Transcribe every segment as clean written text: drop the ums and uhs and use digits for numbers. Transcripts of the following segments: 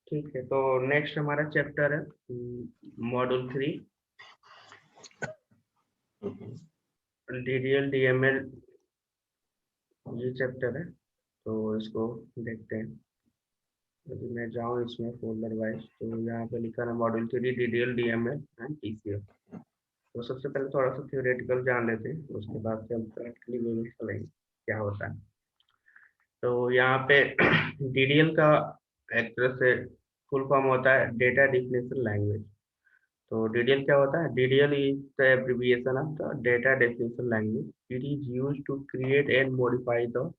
ठीक है, तो नेक्स्ट हमारा चैप्टर है मॉड्यूल 3 डीडीएल डीएमएल, ये चैप्टर है। तो इसको देखते हैं। यदि मैं जाऊँ इसमें फोल्डर वाइज, तो यहाँ पे लिखा है module 3 DDL DML and TCL. तो सबसे पहले थोड़ा सा थ्योरेटिकल जान लेते हैं, उसके बाद से हम प्रैक्टिकली वे में चलेंगे क्या होता है। तो यहाँ पे डीडीएल का एक तरह से फुल फॉर्म होता है डेटा डेफिनेशन लैंग्वेज। तो डीडीएल क्या होता है? DDL is the abbreviation of the data definition language. It is used to create and modify the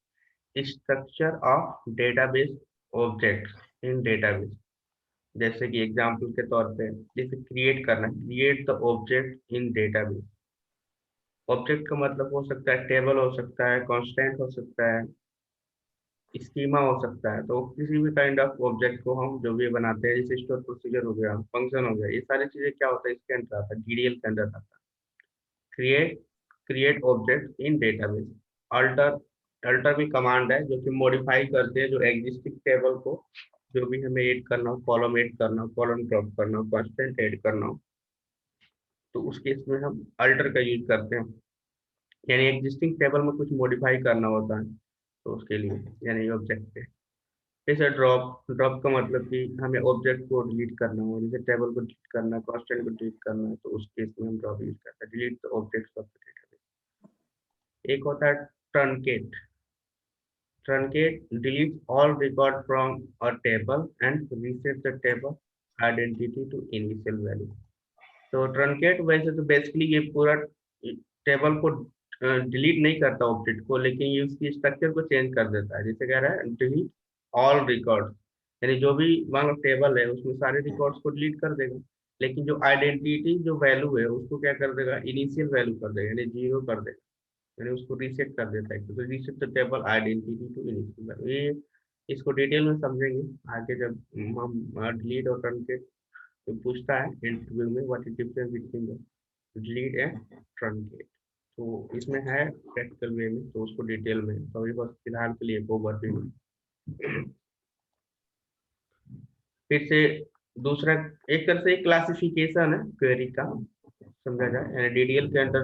structure of database objects in database. जैसे कि एग्जांपल के तौर पे, जैसे क्रिएट करना, create the object in database. Object का मतलब हो सकता है टेबल, हो सकता है कांस्टेंट, हो सकता है स्कीमा, हो सकता है। तो किसी भी काइंड ऑफ ऑब्जेक्ट को हम जो भी बनाते हैं, जैसे स्टोर प्रोसीजर हो गया, फंक्शन हो गया, ये सारी चीजें क्या होता है, इसके अंदर आता है, डीडीएल के अंदर आता है। Create create object in database. Alter alter भी कमांड है जो कि मॉडिफाई करते हैं जो एग्जिस्टिंग टेबल को, जो भी हमें ऐड करना हो, कॉलम ऐड करना हो, कॉलम ड्रॉप करना हो, कांस्टेंट ऐड करना हो, तो उस केस में हम अल्टर का यूज करते हैं। यानी एग्जिस्टिंग टेबल में कुछ मॉडिफाई करना होता है, तो उसके लिए यानी ऑब्जेक्ट पे। जैसे ड्रॉप ड्रॉप का मतलब कि हमें ऑब्जेक्ट को डिलीट करना हो, जैसे टेबल को डिलीट करना है, कांस्टेंट को डिलीट करना है, तो उस केस में हम ड्रॉप यूज करते हैं, delete the objects of the database. एक होता है truncate. Truncate delete all record from a table and reset the table identity to initial value. तो ट्रंकेट वैसे तो बेसिकली ये पूरा टेबल को डिलीट नहीं करता ऑब्जेक्ट को, लेकिन ये उसकी स्ट्रक्चर को चेंज कर देता है। जैसे कह रहा है डिलीट ऑल रिकॉर्ड, यानी जो भी मान लो टेबल है उसमें सारे रिकॉर्ड्स को डिलीट कर देगा, लेकिन जो आइडेंटिटी जो वैल्यू है उसको क्या कर देगा, इनिशियल वैल्यू कर देगा, यानी जीरो कर देगा, यानी उसको रीसेट कर देता है। तो reset the table identity to initial value. ये इसको डिटेल में समझेंगे आगे जब हम डिलीट और ट्रंकेट। तो पूछता है इंटरव्यू में what is difference between the delete and truncate. तो इसमें है प्रैक्टिकल वे में, तो उसको डिटेल में, तो अभी बस फिलहाल के लिए ओवरव्यू में। फिर से दूसरा, एक तरह से क्लासिफिकेशन है क्वेरी का, समझा जाए। यानी डीडीएल के अंदर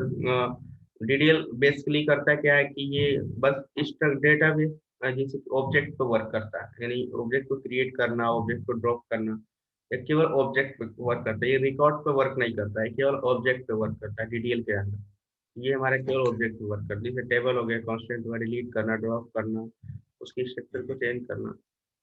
डीडीएल बेसिकली करता है क्या है कि ये बस डेटा बेस जैसे ऑब्जेक्ट पे वर्क करता है, यानी ऑब्जेक्ट को क्रिएट करना, ऑब्जेक्ट को ड्रॉप करना, ये केवल ऑब्जेक्ट पे वर्क करता है। ये रिकॉर्ड पे वर्क नहीं करता है, केवल ऑब्जेक्ट पे वर्क करता है डीडीएल के अंदर। ये हमारा केवल ऑब्जेक्ट पे वर्क करता है, जैसे टेबल हो गया, कांस्टेंट को डिलीट करना, ड्रॉप करना, उसकी स्ट्रक्चर को चेंज करना।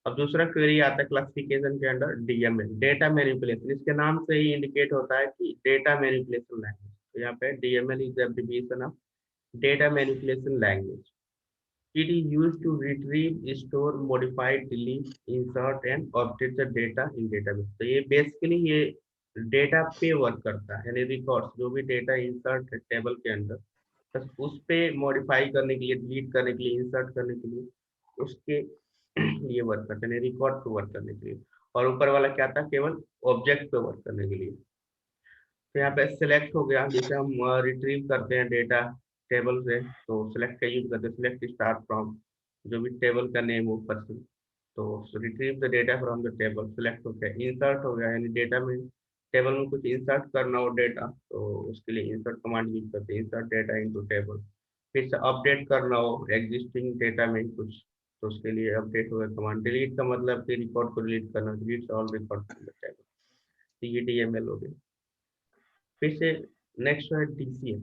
अब दूसरा क्वेरी आता है क्लासिफिकेशन के अंडर डीएमएल, डेटा मैनिपुलेशन। इसके नाम से ही इंडिकेट होता है कि डेटा मैनिपुलेशन लैंग्वेज। तो यहाँ पे DML is abbreviation of data manipulation language. It is used to retrieve, store, modify, delete, insert and update the data in database. तो ये बेसिकली ये डेटा पे वर्क करता है, यानी रिकॉर्ड्स जो भी डेटा इंसर्ट है टेबल के अंदर, बस उस पे मॉडिफाई करने के लिए, डिलीट करने के लिए, इंसर्ट करने के लिए, उसके लिए वर्क करते हैं, रिकॉर्ड पे वर्क करने के लिए। और ऊपर वाला क्या था, केवल ऑब्जेक्ट पे वर्क करने के लिए। तो यहाँ पे सेलेक्ट हो गया, जैसे हम रिट्रीव करते हैं डेटा टेबल से, तो सेलेक्ट का यूज करते हैं, सेलेक्ट स्टार फ्रॉम, जो भी टेबल का नेम हो ऊपर से, तो retrieve the data from the table, select हो गया। इंसर्ट हो गया, यानी डेटा में, टेबल में कुछ इंसर्ट करना हो डेटा, तो उसके लिए इंसर्ट कमांड यूज करते हैं, इंसर्ट डेटा इनटू टेबल। फिर से अपडेट करना हो एग्जिस्टिंग डेटा में कुछ, तो उसके लिए अपडेट हो गया कमांड। डिलीट का मतलब कि रिकॉर्ड को डिलीट करना, delete all record from the table. तो ये डीएमएल हो गया। फिर से नेक्स्ट है डीसीएल।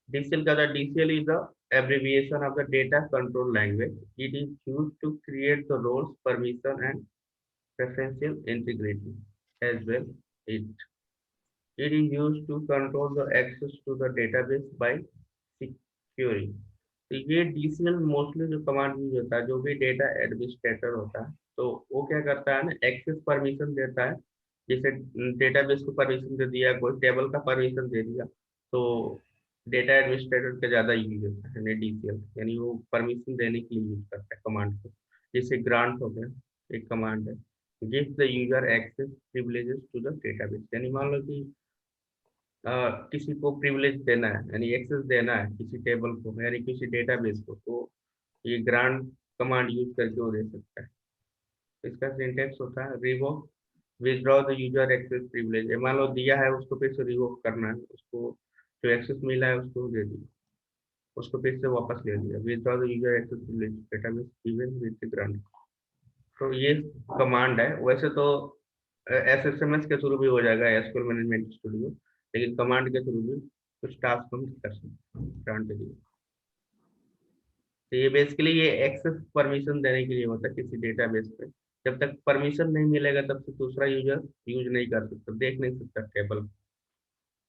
डीसीएल का, DCL is the abbreviation of the data control language. It is used to create the roles, permission, and preferential integrity as well. It it is used to control the access to the database by securing. तो ये DCL mostly जो command use होता है, जो भी data administrator होता है, तो वो क्या करता है ना, एक्सेस परमिशन देता है। जैसे डेटाबेस को परमिशन दे दिया, कोई टेबल का परमिशन दे दिया, तो डेटा एडमिनिस्ट्रेटर का ज्यादा यूज होता है डीसीएल, यानी वो परमिशन देने के लिए यूज करता है कमांड को। जैसे ग्रांट हो गया, एक कमांड है, give the user access privileges to the database. यानी मान लो कि किसी को प्रिविलेज देना है, यानी एक्सेस देना है किसी टेबल को, यानी किसी डेटाबेस को, तो ये ग्रांट कमांड यूज करके वो दे सकता है। इसका सिंटेक्स होता है revoke withdraw the user access privilege. मान लो दिया है उसको फिर से रिवोक करना है, उसको जो एक्सेस मिला है उसको दे दिया, उसको फिर से वापस ले लिया। Withdraw the user access privilege database even with grant. तो ये कमांड है। वैसे तो एसएसएमएस के थ्रू भी हो जाएगा, एसक्यूएल मैनेजमेंट स्टूडियो, लेकिन कमांड के थ्रू भी कुछ टास्क हम कर सकते हैं ग्रांट के लिए। तो ये बेसिकली ये एक्सेस परमिशन देने के लिए होता है किसी डेटाबेस पे। जब तक परमिशन नहीं मिलेगा तब तक दूसरा यूजर यूज नहीं कर सकता, देख नहीं सकता टेबल।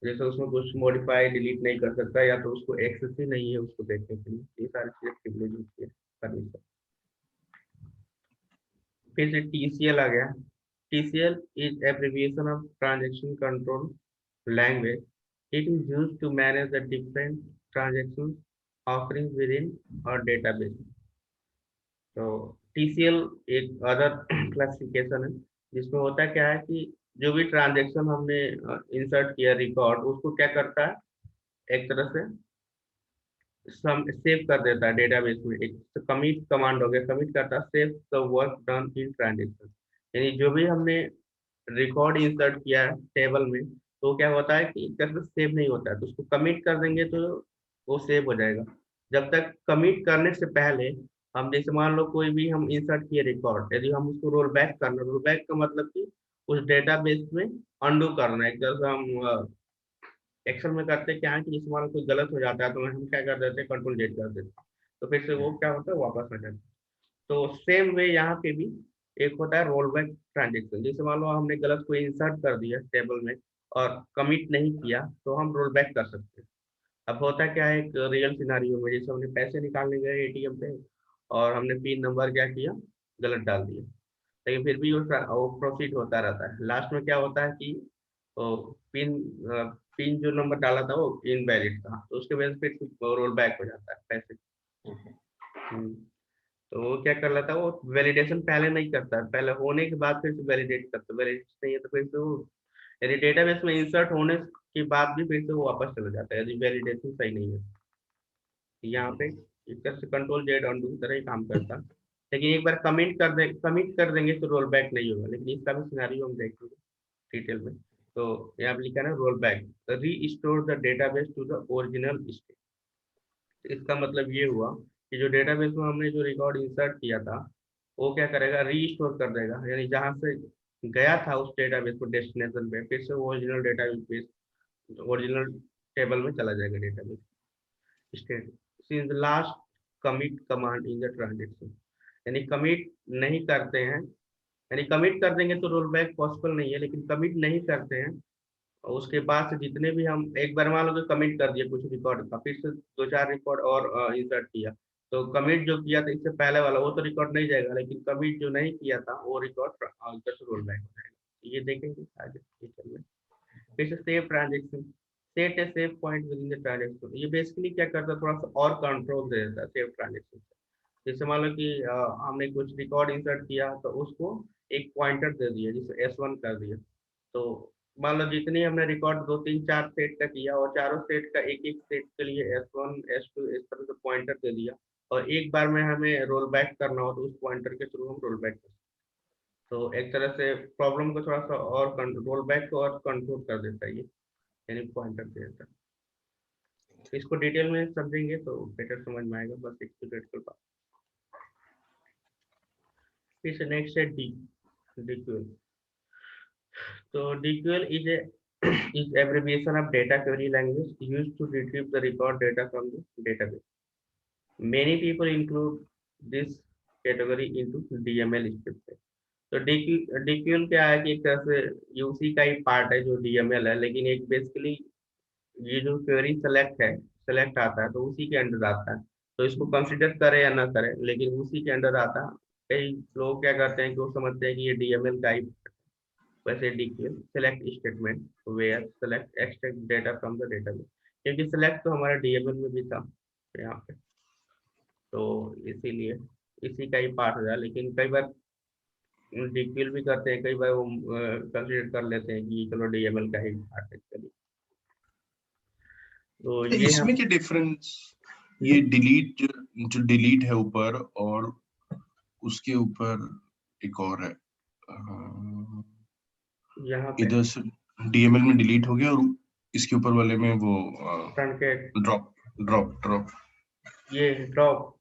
जैसे उसमें कुछ मॉडिफाई डिलीट नहीं कर सकता, या तो उसको एक्सेस ही नहीं है उसको देखने के लिए। ये सारी चीजें प्रिविलेज होती है परमिशन। फिर से टीसीएल आ गया। TCL is abbreviation of transaction control language. It is used to manage the different transaction offering with in our database. तो टीसीएल एक अदर क्लासिफिकेशन है, जिसमें होता क्या है कि जो भी ट्रांजैक्शन हमने इंसर्ट किया रिकॉर्ड, उसको क्या करता है, एक तरह से सेव कर देता है डेटाबेस में। एक कमिट कमांड हो गया, कमिट करता है save the work done in transaction. यानी जो भी हमने रिकॉर्ड इंसर्ट किया है टेबल में, तो क्या होता है कि एक तरह से सेव नहीं होता है, तो उसको कमिट कर देंगे तो वो सेव हो जाएगा। जब तक कमिट करने से पहले हम, जैसे मान लो कोई भी हम इंसर्ट किए रिकॉर्ड, यदि हम उसको रोल बैक करना, रोल बैक का मतलब कि उस डेटाबेस में अंडू करना है। एक तरह से हम एक्सेल में करते क्या है कि जिस हमारा कोई गलत हो जाता है तो हम क्या कर देते हैं, कंट्रोल जेड कर देते हैं, तो फिर से वो क्या होता है, वापस आ जाता है। तो सेम वे यहाँ पे भी एक होता है रोल बैक ट्रांजेक्शन। जैसे मान लो हमने गलत कोई इंसर्ट कर दिया टेबल में और कमिट नहीं किया, तो हम रोल बैक कर सकते हैं। अब होता क्या है, एक रियल सिनारियो में जैसे हमने पैसे निकालने गए एटीएम पे और हमने पिन नंबर क्या किया, गलत डाल दिया, लेकिन फिर भी वो प्रोसीड होता रहता है। लास्ट में क्या होता है कि वो पिन पिन जो नंबर डाला था वो इनवैलिड था, तो उसके वजह से फिर रोल बैक हो जाता है पैसे। हम्म, तो वो क्या कर लेता है, वो वैलिडेशन पहले नहीं करता है, पहले होने के बाद फिर से वैलिडेट करता है। वैलिडेशन नहीं है तो फिर से वो, यदि डेटाबेस में इंसर्ट होने के बाद भी फिर से वो वापस चला जाता है यदि वैलिडेशन सही नहीं है। यहाँ पे इस तरह से कंट्रोल जेड ऑन की तरह ही काम करता है। लेकिन एक बार कमिट कर देंगे तो रोल बैक नहीं होगा, लेकिन इसका भी सिनेरियो हम देखेंगे डिटेल में। तो यहाँ पे लिखा है ना, roll back restore the database to the original state. इसका मतलब ये हुआ कि जो डेटाबेस में हमने जो रिकॉर्ड इंसर्ट किया था, वो क्या करेगा, री स्टोर कर देगा। यानी जहाँ से गया था उस डेटाबेस को डेस्टिनेशन पे, फिर से वो ओरिजिनल डेटाबेस, ओरिजिनल टेबल में चला जाएगा database state. Since last commit command in the transaction. यानी कमिट नहीं करते हैं, यानी कमिट कर देंगे तो रोल बैक पॉसिबल नहीं है, लेकिन कमिट नहीं करते हैं और उसके बाद से जितने भी हम, एक बार मान लो कि कमिट कर दिया कुछ रिकॉर्ड का, फिर से दो चार रिकॉर्ड और इंसर्ट किया, तो कमिट जो किया था इससे पहले वाला वो तो रिकॉर्ड नहीं जाएगा, लेकिन कमिट जो नहीं किया था वो रिकॉर्ड इधर से रोल बैक हो जाएगा। ये देखेंगे आगे फ्यूचर में। फिर से save transaction, set A save point with in the transaction. ये बेसिकली क्या करता है, थोड़ा सा और कंट्रोल दे देता है सेव ट्रांजेक्शन। जैसे मान लो कि हमने कुछ रिकॉर्ड इंसर्ट किया तो उसको एक पॉइंटर दे दिया, जैसे S1 कर दिया। तो मान लो जितनी हमने रिकॉर्ड 2 3 4 सेट का किया, और चारों सेट का एक एक सेट के लिए S1 S2 इस तरह से पॉइंटर दे दिया, और एक बार में हमें रोल बैक करना हो तो उस पॉइंटर के थ्रू हम रोल बैक कर सकते हैं। तो एक तरह से प्रॉब्लम को थोड़ा सा और रोल बैक को और कंट्रोल कर देता है ये, यानी पॉइंटर दे देता है। इसको डिटेल में समझेंगे तो बेटर समझ में आएगा, बस एक थ्योरेटिकल बात। फिर नेक्स्ट है डी डीक्यूएल। तो DQL is a is abbreviation of data query language used to retrieve the record data from the database. Many people include this category into DML script. तो DQL क्या है कि एक तरह से यूसी का ही पार्ट है जो DML है, लेकिन एक बेसिकली ये जो क्वेरी सेलेक्ट आता है तो उसी के अंडर आता है। तो इसको कंसिडर करे या ना करे, लेकिन उसी के अंडर आता है। कई लोग क्या करते हैं कि वो समझते हैं कि ये DML का ही, वैसे DQL select statement where select extract data from the database, क्योंकि सेलेक्ट तो हमारा DML में भी था यहाँ पे, तो इसीलिए इसी का ही पार्ट हो जाए। लेकिन कई बार DQL भी करते हैं, कई बार वो कंसिडर कर लेते हैं कि चलो DML का ही पार्ट है, चलिए। तो ये हम इसमें क्या डिफरेंस, ये डिलीट जो डिलीट है ऊपर और उसके ऊपर एक और है यहाँ पे इधर से डीएमएल में डिलीट हो गया और इसके ऊपर वाले में वो ट्रंकेट, ड्रॉप ड्रॉप ड्रॉप ये ड्रॉप।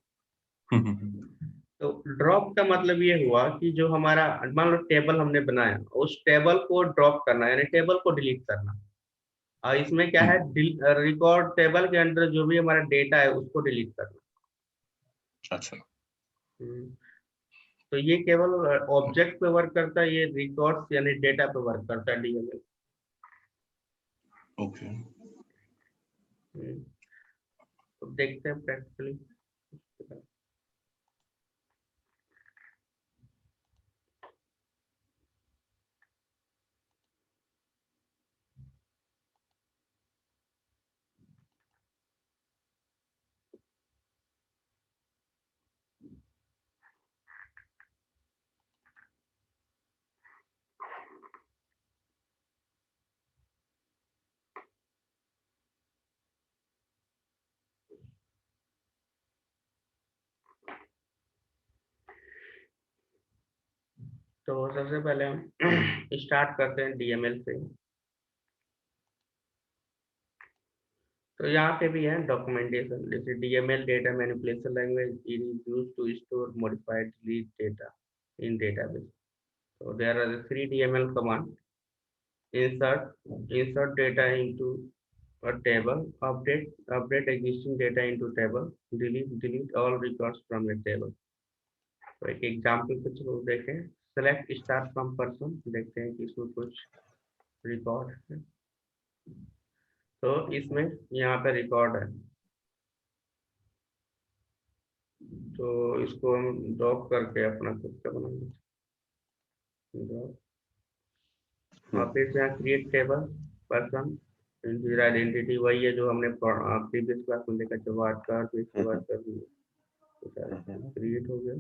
तो ड्रॉप का मतलब ये हुआ कि जो हमारा मान लो टेबल हमने बनाया, उस टेबल को ड्रॉप करना, यानी टेबल को डिलीट करना। और इसमें क्या है, रिकॉर्ड टेबल के अंदर जो भी हमारा डेटा है उसको डिलीट करना। अच्छा हम्म, तो ये केवल ऑब्जेक्ट पे वर्क करता है, ये रिकॉर्ड्स यानी डेटा पे वर्क करता है डीएमएल। ओके तो देखते हैं प्रैक्टिकली। तो सबसे पहले हम स्टार्ट करते हैं डीएमएल से। तो यहाँ पे भी है डॉक्यूमेंटेशन, जैसे DML data manipulation language it is used to store modified delete data in database. So there are the three DML command: insert data into a table, update existing data into table, delete all records from a table। तो एक example कुछ लोग देखें। Select star from person, देखते हैं कि इसमें कुछ रिकॉर्ड है। तो इसमें यहाँ पे रिकॉर्ड है, तो इसको हम ड्रॉप करके अपना खुद का बनाएंगे। और फिर से यहाँ create table person integer identity, वही है जो हमने प्रीवियस क्लास में देखा, जो वाट फिर इसके बाद कर क्रिएट हो गया।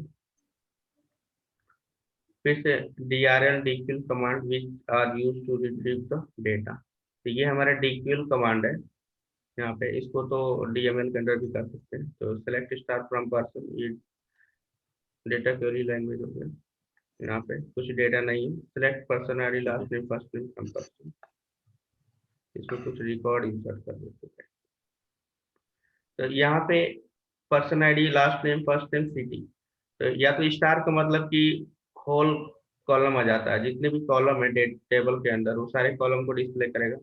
फिर से DRL DQL command which are used to retrieve the data. तो ये हमारा डीक्यूएल कमांड है यहाँ पे, इसको तो डीएमएल के अंदर भी कर सकते हैं। तो सेलेक्ट स्टार फ्रॉम पर्सन, ये डेटा क्वेरी लैंग्वेज हो गया। यहाँ पे कुछ डेटा नहीं है, select person ID last name first name from person, इसमें कुछ रिकॉर्ड इंसर्ट कर देते हैं। तो यहाँ पे person ID last name first name city, तो या तो स्टार का मतलब कि होल कॉलम आ जाता है, जितने भी कॉलम है टेबल के अंदर वो सारे कॉलम को डिस्प्ले करेगा।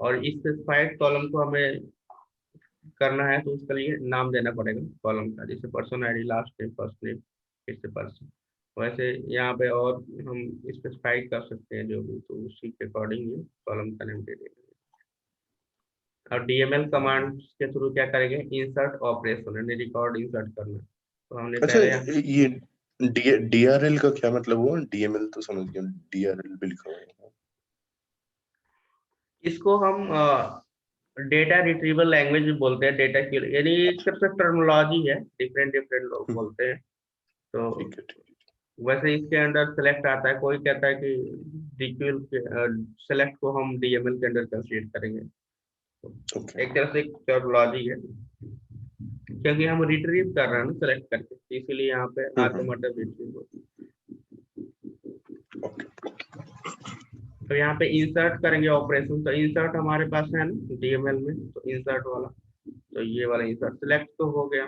और इस स्पेसिफाइड कॉलम को हमें करना है तो उसके लिए नाम देना पड़ेगा कॉलम का, जैसे person ID last name first name फिर से पर्सन। वैसे यहाँ पे और हम स्पेसिफाई कर सकते हैं जो भी, तो उसी के अकॉर्डिंग ये कॉलम का नाम दे देंगे। और डीएमएल कमांड के थ्रू क्या करेंगे, इंसर्ट ऑपरेशन यानी रिकॉर्ड इंसर्ट करना। तो हमने अच्छा पहले यहाँ ये डीआरएल का क्या मतलब हुआ? डीएमएल तो समझ गया, डीआरएल भी लिखा हुआ है। इसको हम डेटा रिट्रीवल लैंग्वेज भी बोलते हैं, डेटा की, यानी सिर्फ टर्मिनोलॉजी है, डिफरेंट डिफरेंट लोग बोलते हैं। तो ठीक है ठीक वैसे इसके अंदर सेलेक्ट आता है, कोई कहता है कि डीक्यूएल सेलेक्ट को हम डीएमएल के अंदर कंसीडर करेंगे। है ओके एक तरह से एक टर्मिनोलॉजी है, क्योंकि हम रिट्रीव कर रहे हैं ना सेलेक्ट करके, इसीलिए यहाँ पे ऑटोमेटिक रिट्रीव होता है। ओके तो यहाँ पे इंसर्ट करेंगे ऑपरेशन, तो इंसर्ट हमारे पास है ना डीएमएल में, तो इंसर्ट वाला, तो ये वाला इंसर्ट सेलेक्ट तो हो गया।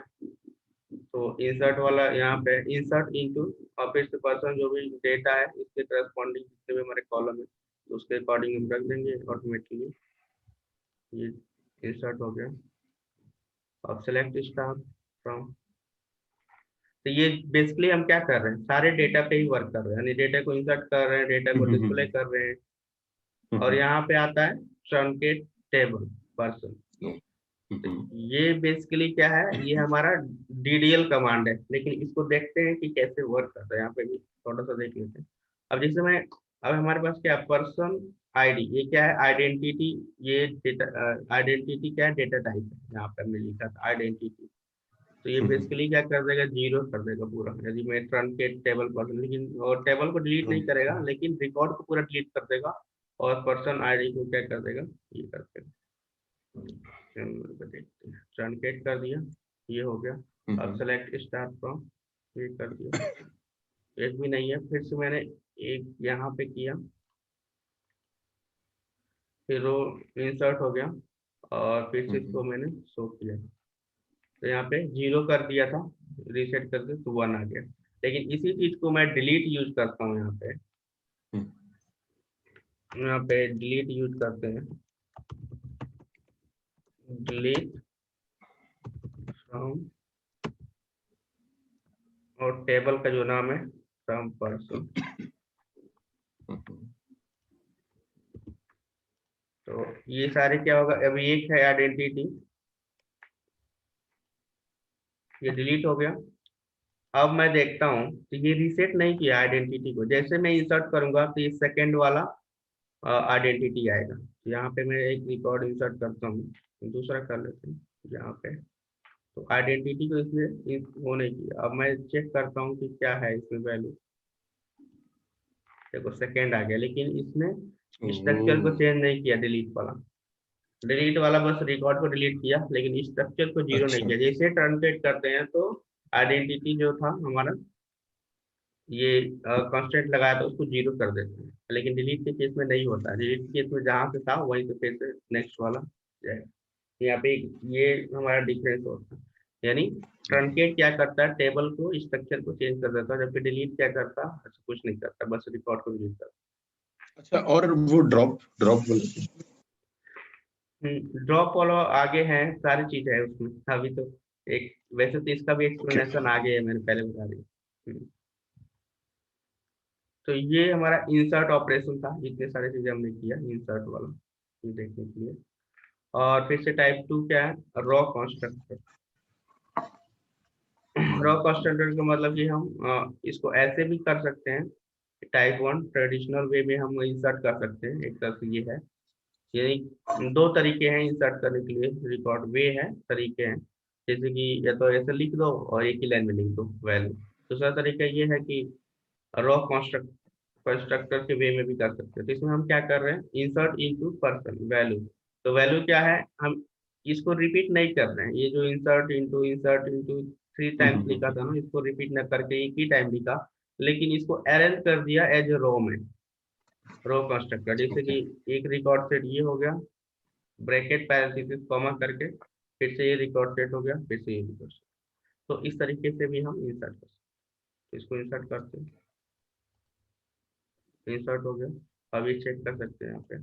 तो इंसर्ट वाला यहाँ पे इंसर्ट इनटू, और फिर से पर्सन जो भी डेटा है इसके करस्पॉन्डिंग जितने भी हमारे कॉलम है तो उसके अकॉर्डिंग हम रख देंगे ऑटोमेटिकली। ये इंसर्ट हो गया। अब सेलेक्ट स्टार फ्रॉम, तो ये बेसिकली हम क्या कर रहे हैं, सारे डेटा पे ही वर्क कर रहे हैं, यानी डेटा को इंसर्ट कर रहे हैं, डेटा को डिस्प्ले कर रहे हैं। और यहाँ पे आता है ट्रंकेट टेबल पर्सन। ये बेसिकली क्या है, ये हमारा डीडीएल कमांड है, लेकिन इसको देखते हैं कि कैसे वर्क करता है, यहाँ पे भी थोड़ा सा देख लेते हैं। अब जैसे मैं, अब हमारे पास क्या है, पर्सन आईडी, ये क्या है आइडेंटिटी, ये डेटा आइडेंटिटी क्या है, डेटा टाइप है, यहाँ पे हमने लिखा था आइडेंटिटी। तो ये बेसिकली क्या कर देगा, जीरो कर देगा पूरा, यदि मैं ट्रंकेट टेबल पर्सन, लेकिन और टेबल को डिलीट नहीं करेगा लेकिन रिकॉर्ड को पूरा डिलीट कर देगा, और पर्सन आईडी को क्या कर देगा, ये कर देगा। ट्रंकेट कर दिया, ये हो गया। अब सेलेक्ट स्टार फ्रॉम, ये कर दिया। एक भी नहीं है। फिर से मैंने एक यहाँ पे किया, फिर रो इंसर्ट हो गया, और फिर से इसको मैंने शो किया, तो यहाँ पे 0 कर दिया था, रीसेट करके तो 1 आ गया। लेकिन इसी चीज को मैं डिलीट यूज करता हूँ यहाँ पे। यहाँ पे डिलीट यूज करते हैं, डिलीट फ्रॉम, और टेबल का जो नाम है फ्रॉम पर्सन। तो ये सारे क्या होगा, अभी एक है आइडेंटिटी, ये डिलीट हो गया। अब मैं देखता हूँ तो ये रीसेट नहीं किया आइडेंटिटी को। जैसे मैं इंसर्ट करूंगा तो ये सेकंड वाला आइडेंटिटी आएगा। तो यहाँ पे मैं एक रिकॉर्ड इंसर्ट करता हूँ, दूसरा कर लेते हैं यहाँ पे। तो आइडेंटिटी को इसने वो नहीं किया। अब मैं चेक करता हूँ कि क्या है इसमें वैल्यू। देखो सेकंड आ गया, लेकिन इसने स्ट्रक्चर को चेंज नहीं किया। डिलीट वाला बस रिकॉर्ड को डिलीट किया, लेकिन स्ट्रक्चर को जीरो नहीं अच्छा। किया। जैसे ट्रांसलेट करते हैं तो आइडेंटिटी जो था हमारा, ये कांस्टेंट लगाया था उसको 0 कर देते हैं, लेकिन डिलीट के केस में नहीं होता। डिलीट के केस में जहाँ से था वहीं से फिर से नेक्स्ट वाला जाएगा। यहाँ पे ये हमारा डिफरेंस होता है। यानी ट्रंकेट क्या करता है, टेबल को स्ट्रक्चर को चेंज कर देता है, जबकि डिलीट क्या करता है, ऐसा कुछ नहीं करता, बस रिकॉर्ड को डिलीट करता अच्छा, और वो ड्रॉप ड्रॉप है। ड्रॉप वाला आगे है, सारी चीज है उसमें अभी तो। एक वैसे तो इसका भी ओके। एक्सप्लेनेशन आगे है, मैंने पहले बता दिया। तो ये हमारा इंसर्ट ऑपरेशन था, इतने सारे चीजें हमने किया इंसर्ट वाला, ये देखने के लिए। और फिर से टाइप 2 क्या है, रॉ कंस्ट्रक्टर। रॉ कंस्ट्रक्टर का मतलब कि हम इसको ऐसे भी कर सकते हैं। टाइप 1 ट्रेडिशनल वे में हम इंसर्ट कर सकते हैं, एक तरह से ये है। यानी दो तरीके हैं इंसर्ट करने के लिए, रिकॉर्ड वे है, तरीके हैं। जैसे कि या तो ऐसे लिख दो और एक ही लाइन में लिख दो वैल्यू। दूसरा तरीका ये है कि रॉ कंस्ट्रक्टर के वे में भी कर सकते हैं। तो इसमें हम क्या कर रहे हैं, इंसर्ट इनटू पर्सन वैल्यू। तो वैल्यू क्या है, हम इसको रिपीट नहीं कर रहे हैं। ये जो इंसर्ट इंटू 3 टाइम्स लिखा था ना, इसको रिपीट न करके एक ही टाइम लिखा, लेकिन इसको अरेंज कर दिया एज ए रो में, रो कंस्ट्रक्टर। जैसे कि ओके। एक रिकॉर्ड सेट ये हो गया, ब्रैकेट पैरेंथेसिस कॉमा करके, फिर से ये रिकॉर्ड सेट हो गया, फिर से ये रिकॉर्ड सेट। तो इस तरीके से भी हम इंसर्ट कर सकते हैं। इसको इंसर्ट करते हैं, इंसर्ट हो गया। अभी चेक कर सकते हैं यहाँ पे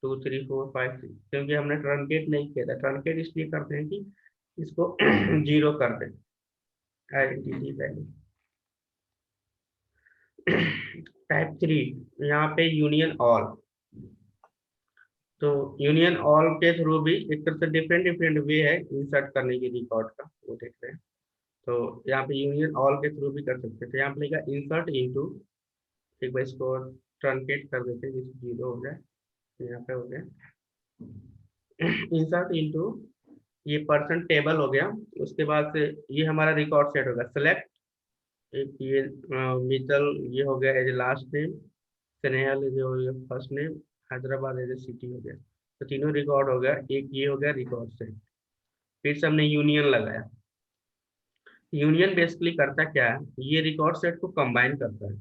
2 3 4 5 6, क्योंकि हमने ट्रंकेट नहीं किया था। ट्रंकेट इसलिए करते हैं कि इसको 0 कर दें आइडेंटिटी वैल्यू। टाइप 3, यहाँ पे यूनियन ऑल। तो यूनियन ऑल के थ्रू भी एक तरह से डिफरेंट डिफरेंट वे है इंसर्ट करने की रिकॉर्ड का, वो देख रहे हैं। तो यहाँ पे यूनियन ऑल के थ्रू भी कर सकते थे। यहाँ पे लिखा इंसर्ट इनटू, एक बार इसको ट्रंकेट कर देते हैं जिससे 0 हो जाए। यहाँ पे हो गया इंसर्ट इनटू, ये पर्सन टेबल हो गया। उसके बाद से ये हमारा रिकॉर्ड सेट होगा। सेलेक्ट, एक ये मित्तल ये हो गया एज लास्ट नेम, स्नेहल जो हो गया first name, Hyderabad as city हो गया। तो तीनों रिकॉर्ड हो गया, एक ये हो गया रिकॉर्ड सेट। फिर से हमने यूनियन लगाया। यूनियन बेसिकली करता क्या है, ये रिकॉर्ड सेट को कंबाइन करता है।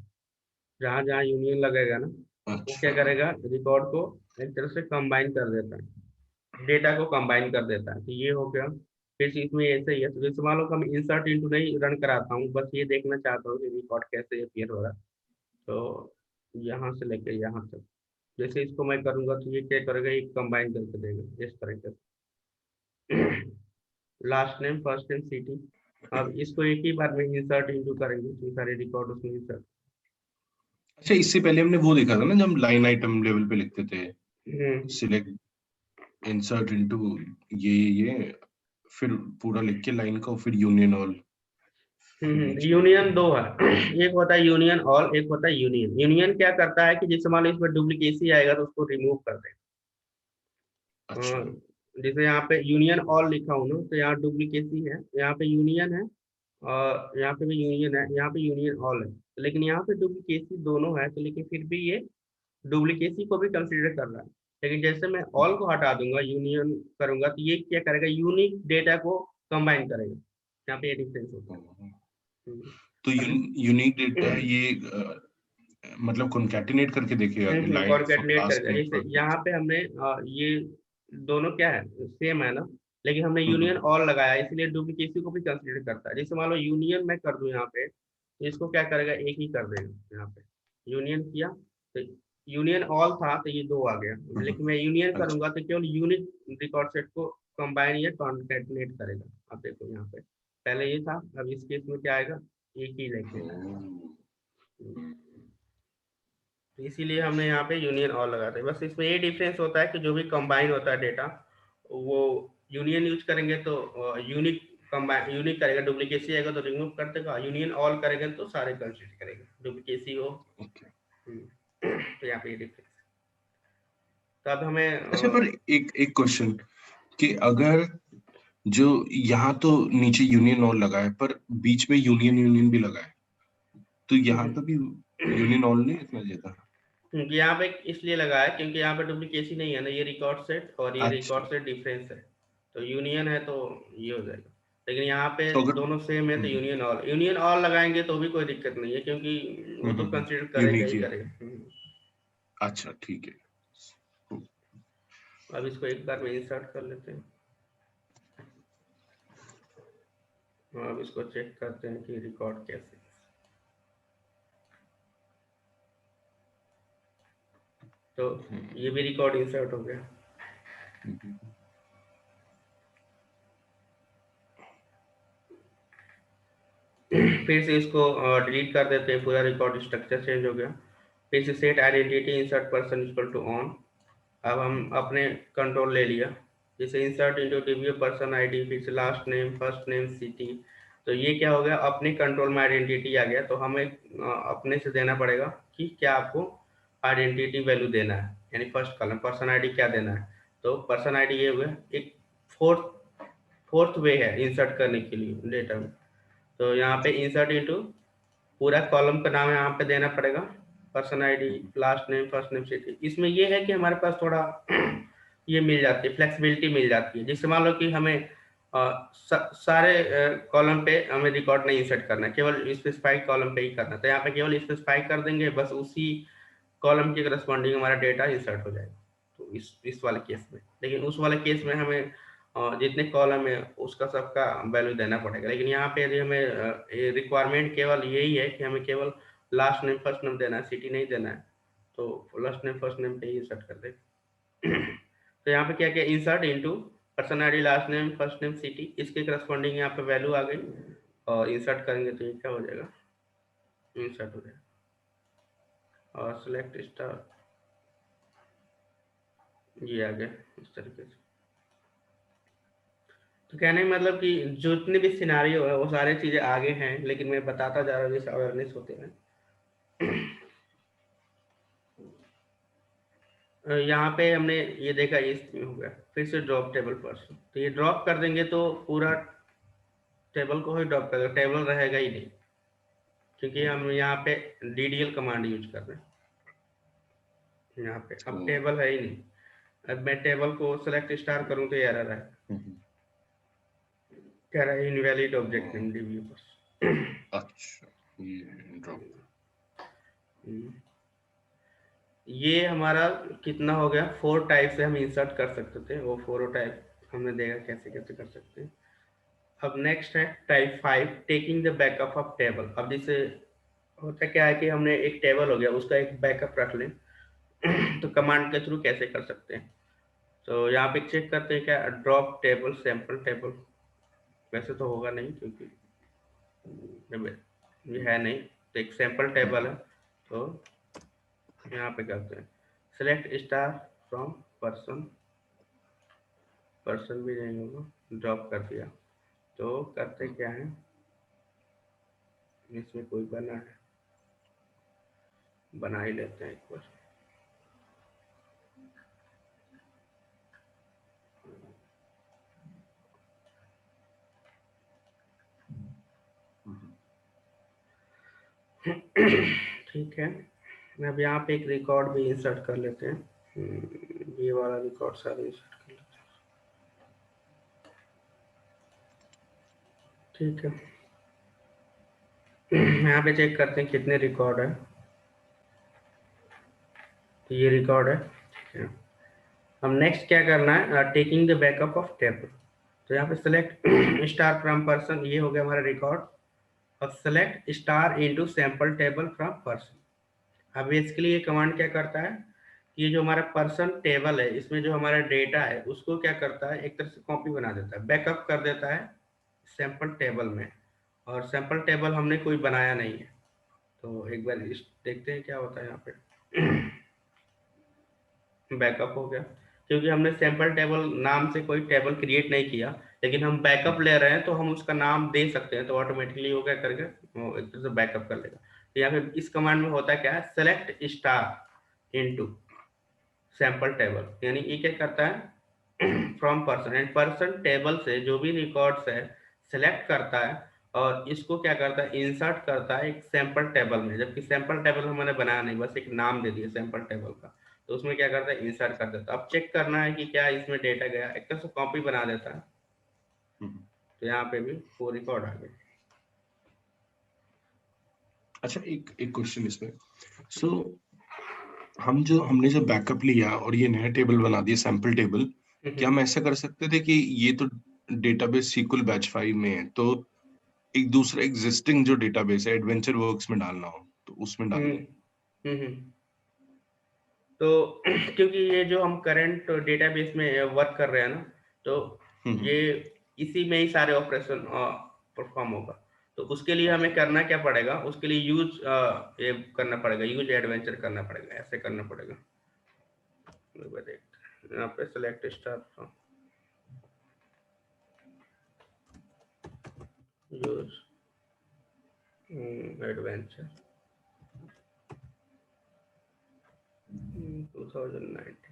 जहाँ जहाँ यूनियन लगेगा ना, वो क्या अच्छा। करेगा, रिकॉर्ड को एक तरह से कंबाइन कर देता है, डेटा को कंबाइन कर देता है। तो ये हो गया। फिर से इसमें ऐसे ही है। तो जैसे मान लो कि मैं इंसर्ट इंटू नहीं रन कराता हूँ, बस ये देखना चाहता हूँ कि रिकॉर्ड कैसे अपीयर हो रहा है। तो यहाँ से लेके यहाँ तक, जैसे इसको मैं करूंगा तो ये क्या करेगा, ये कंबाइन करके देगा इस तरीके से। Last name first name city. अब इसको एक ही बार में इंसर्ट इंटू करेंगे तो सारे रिकॉर्ड उसमें इंसर्ट। अच्छा, इससे पहले हमने वो देखा था ना, जब हम लाइन आइटम लेवल पे लिखते थे, हम्म सिलेक्ट इंसर्ट इनटू ये फिर पूरा लिख के लाइन का, फिर यूनियन ऑल, फिर बीच में यूनियन दो है। एक होता है यूनियन ऑल, एक होता है यूनियन। यूनियन क्या करता है कि जैसे मान लो इसमें डुप्लीकेसी आएगा तो उसको रिमूव कर देगा। अच्छा। जैसे यहाँ पे यूनियन ऑल लिखा हूँ ना, तो यहाँ डुप्लीकेसी है, यहाँ पे यूनियन है, और यहाँ पे भी यूनियन है, यहाँ पे यूनियन ऑल है। लेकिन यहाँ पे डुप्लीकेसी दोनों है, तो लेकिन फिर भी ये डुप्लीकेसी को भी कंसीडर कर रहा है। लेकिन जैसे मैं ऑल को हटा दूंगा, यूनियन करूंगा, तो ये क्या करेगा, यूनिक डेटा को कंबाइन करेगा। यहाँ पे ये डिफरेंस होता है। तो यूनिक डेटा ये मतलब कॉन्कैटिनेट करके देखेगा कि लाइन कॉन्कैटिनेट करेगा। जैसे यहाँ पे हमने ये दोनों क्या है, सेम है ना, लेकिन हमने यूनियन ऑल लगाया, इसलिए डुप्लीकेसी को भी कंसीडर करता है। जैसे मान लो यूनियन मैं कर दूं यहाँ पे, तो इसको क्या करेगा, एक ही कर देगा। यहाँ पे यूनियन किया तो यूनियन ऑल था तो ये दो आ गया, लेकिन मैं यूनियन करूंगा तो केवल यूनिक रिकॉर्ड सेट को कंबाइन या कॉन्कैटिनेट करेगा। अब देखो यहाँ पे पहले ये था, अब इस केस में क्या आएगा, एक ही लेके। तो इसीलिए हमने यहाँ पे यूनियन ऑल लगाते हैं। बस इसमें ये डिफरेंस होता है कि जो भी कंबाइन होता है डेटा, वो यूनियन यूज करेंगे तो यूनिक कंबाइन, यूनिक करेगा, डुप्लीकेसी आएगा तो रिमूव कर देगा, यूनियन ऑल करेंगे तो सारे कंसीडर करेगा, डुप्लीकेसी हो। तो यहाँ पे ये डिफरेंस। तो अब हमें अच्छा, पर एक क्वेश्चन कि अगर जो यहाँ तो नीचे यूनियन ऑल लगा है पर बीच में यूनियन भी लगा है, तो यहाँ पे भी यूनियन ऑल नहीं इतना ज्यादा? क्योंकि यहाँ पे इसलिए लगा है क्योंकि यहाँ पे डुप्लीकेसी नहीं है ना, ये रिकॉर्ड सेट और ये रिकॉर्ड अच्छा, सेट डिफरेंस है, तो यूनियन है तो ये हो जाएगा। लेकिन यहाँ पे तो अगर दोनों सेम है तो यूनियन ऑल लगाएंगे तो भी कोई दिक्कत नहीं है, क्योंकि वो तो कंसीडर करेगा यूनिक ही ही है। करेगा। अच्छा, ठीक है। अब इसको एक बार में इंसर्ट कर लेते हैं। अब इसको चेक करते हैं कि रिकॉर्ड कैसे। तो ये भी रिकॉर्ड इंसर्ट हो गया। फिर से इसको डिलीट कर देते हैं, पूरा रिकॉर्ड स्ट्रक्चर चेंज हो गया। फिर से set identity insert person equal to on. अब हम अपने कंट्रोल ले लिया, जैसे इंसर्ट इनटू डिव्यू पर्सन आईडी, फिर से last name, first name, city. तो ये क्या हो गया, अपने कंट्रोल में आइडेंटिटी आ गया। तो हमें अपने से देना पड़ेगा कि क्या आपको आइडेंटिटी वैल्यू देना है, यानी फर्स्ट कॉलम पर्सन आईडी क्या देना है। तो पर्सन आईडी ये हो गया, एक फोर्थ वे है इंसर्ट करने के लिए डेटा में। तो यहाँ पे इंसर्ट इनटू पूरा कॉलम का नाम यहाँ पे देना पड़ेगा, person ID, last name, first name, city. इसमें ये है कि हमारे पास थोड़ा ये मिल जाती है, फ्लेक्सिबिलिटी मिल जाती है। जिससे मान लो कि हमें सारे कॉलम पे हमें रिकॉर्ड नहीं इंसर्ट करना है, केवल स्पेसिफाइड कॉलम पे ही करना है, तो यहाँ पे केवल स्पेसिफाई कर देंगे, बस उसी कॉलम के करस्पॉन्डिंग हमारा डेटा इंसर्ट हो जाएगा। तो इस वाले केस में, लेकिन उस वाले केस में हमें जितने कॉलम है उसका सबका वैल्यू देना पड़ेगा। लेकिन यहाँ पे यदि हमें रिक्वायरमेंट केवल यही है कि हमें केवल लास्ट नेम फर्स्ट नेम देना है, सिटी नहीं देना है, तो लास्ट नेम फर्स्ट नेम पे ही इंसर्ट कर दे। तो यहाँ पे क्या क्या, insert into person ID, last name, first name, city, इसके करस्पॉन्डिंग यहाँ पे वैल्यू आ गई, और इंसर्ट करेंगे तो ये क्या हो जाएगा, इंसर्ट हो जाएगा। और सिलेक्ट स्टार, ये आ गया इस तरीके से। तो कहने का मतलब कि जितने भी सिनारियो है वो सारी चीजें आगे हैं, लेकिन मैं बताता जा रहा हूँ जैसे अवेयरनेस होते हैं। यहाँ पे हमने ये देखा, इसमें हो गया। फिर से ड्रॉप टेबल पर, तो ये ड्रॉप कर देंगे तो पूरा टेबल को ही ड्रॉप करेगा, टेबल रहेगा ही नहीं, क्योंकि हम यहाँ पे DDL कमांड यूज कर रहे हैं यहाँ पे। अब टेबल है ही नहीं, अब मैं टेबल को सेलेक्ट स्टार करूँ तो एरर है, कह रहा है इनवैलिड ऑब्जेक्ट नेम DBU पर। अच्छा, ये ड्रॉप। ये हमारा कितना हो गया, 4 टाइप से हम इंसर्ट कर सकते थे, वो 4 टाइप हमने देखा कैसे कैसे कर सकते हैं। अब नेक्स्ट है type 5, taking the backup of table. अब जैसे होता क्या है कि हमने एक टेबल हो गया, उसका एक बैकअप रख लें, तो कमांड के थ्रू कैसे कर सकते हैं। तो यहाँ पे चेक करते हैं क्या, ड्रॉप टेबल सैंपल टेबल। वैसे तो होगा नहीं क्योंकि ये है नहीं, तो एक सैंपल टेबल है, तो यहाँ पे करते हैं select star from person, person भी नहीं होगा, ड्रॉप कर दिया। तो करते क्या है, इसमें कोई बना है, बना ही लेते हैं एक बार। ठीक है, अब यहाँ पे एक रिकॉर्ड भी इंसर्ट कर लेते हैं, ये वाला रिकॉर्ड सारे इंसर्ट कर लेते हैं। ठीक है, यहाँ पे चेक करते हैं कितने रिकॉर्ड है। तो ये रिकॉर्ड है, ठीक है। हम नेक्स्ट क्या करना है, taking the backup of table. तो यहाँ पे सेलेक्ट स्टार फ्रॉम पर्सन, ये हो गया हमारा रिकॉर्ड। और select star into sample table from person. अब बेसिकली ये कमांड क्या करता है कि ये जो हमारा पर्सन टेबल है, इसमें जो हमारा डेटा है उसको क्या करता है, एक तरह से कॉपी बना देता है, बैकअप कर देता है सैंपल टेबल में। और सैंपल टेबल हमने कोई बनाया नहीं है, तो एक बार इस देखते हैं क्या होता है यहाँ पे। बैकअप हो गया, क्योंकि हमने सैंपल टेबल नाम से कोई टेबल क्रिएट नहीं किया, लेकिन हम बैकअप ले रहे हैं तो हम उसका नाम दे सकते हैं, तो ऑटोमेटिकली हो गया करके वो एक तरह से बैकअप कर लेगा। तो यहाँ पे इस कमांड में होता क्या है, select star into sample table, यानी ये क्या करता है, from person and person table से जो भी रिकॉर्ड्स है सेलेक्ट करता है और इसको क्या करता है, इंसर्ट करता है एक सैंपल टेबल में। जबकि सैंपल टेबल हमने बनाया नहीं, बस एक नाम दे दिया सैंपल टेबल का, तो उसमें क्या करता है, इंसर्ट कर देता है। अब चेक करना है कि क्या इसमें डेटा गया, एक तरह से कॉपी बना देता है। तो यहाँ पे भी वो रिकॉर्ड आ गया। अच्छा, एक एक क्वेश्चन इसमें। सो हमने जो बैकअप लिया और ये नया टेबल बना दिया सैंपल टेबल, क्या हम ऐसा कर सकते थे कि ये तो डेटाबेस SQL बैच 5 में है, तो एक दूसरा एग्जिस्टिंग जो डेटाबेस है एडवेंचर वर्क्स में डालना हो तो उसमें डाल हम्म लें? हम्म तो क्योंकि ये जो हम करंट डेटाबेस में वर्क कर रहे हैं ना, तो हम्म। ये इसी में ही सारे ऑपरेशन परफॉर्म होगा। तो उसके लिए हमें करना क्या पड़ेगा, उसके लिए यूज ये करना पड़ेगा, यूज एडवेंचर करना पड़ेगा, ऐसे करना पड़ेगा। यहाँ पे select star use adventure 2019।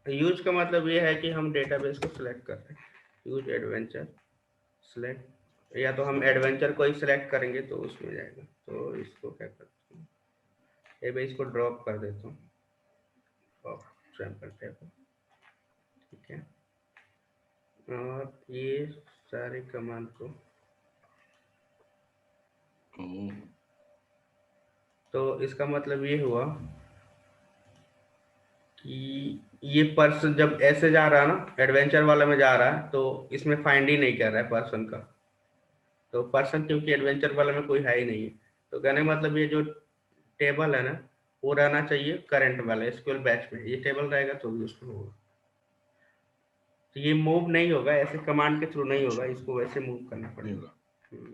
Use का मतलब ये है कि हम डेटाबेस को सिलेक्ट कर रहे हैं, यूज एडवेंचर सिलेक्ट, या तो हम एडवेंचर को ही सिलेक्ट करेंगे तो उसमें जाएगा। तो इसको क्या करते हैं, ये मैं इसको ड्रॉप कर देता हूँ, सैंपल टेबल, ठीक है। और ये सारे कमांड को, तो इसका मतलब ये हुआ कि ये पर्सन जब ऐसे जा रहा है ना, एडवेंचर वाला में जा रहा है, तो इसमें फाइंड ही नहीं कर रहा है पर्सन का। तो पर्सन क्योंकि एडवेंचर वाला में कोई है ही नहीं है, तो कहने का मतलब ये जो टेबल है ना, वो रहना चाहिए करंट वाला एसक्यूएल बैच में, ये टेबल रहेगा तो भी उसमें होगा। तो ये मूव नहीं होगा, ऐसे कमांड के थ्रू नहीं होगा, अच्छा, इसको वैसे मूव करना नहीं पड़ेगा। होगा।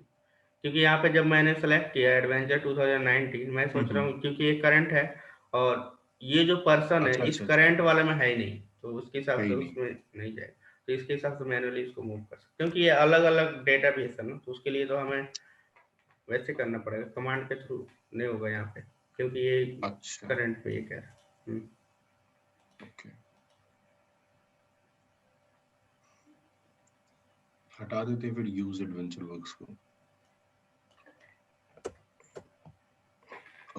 क्योंकि यहाँ पे जब मैंने सेलेक्ट किया एडवेंचर 2019, मैं सोच रहा हूँ क्योंकि ये करंट है, और ये जो पर्सन है अच्छा इस अच्छा अच्छा, करंट वाले में है ही नहीं, तो उसके हिसाब है से ही नहीं। उसमें नहीं जाएगा। तो इसके हिसाब से मैनुअली इसको मूव कर सकते, क्योंकि ये अलग अलग डेटा बेस है ना, तो उसके लिए तो हमें वैसे करना पड़ेगा, कमांड के थ्रू नहीं होगा यहाँ पे, क्योंकि ये अच्छा, करंट पे ये कह रहा है। ओके, हटा देते हैं फिर यूज एडवेंचर वर्क्स को।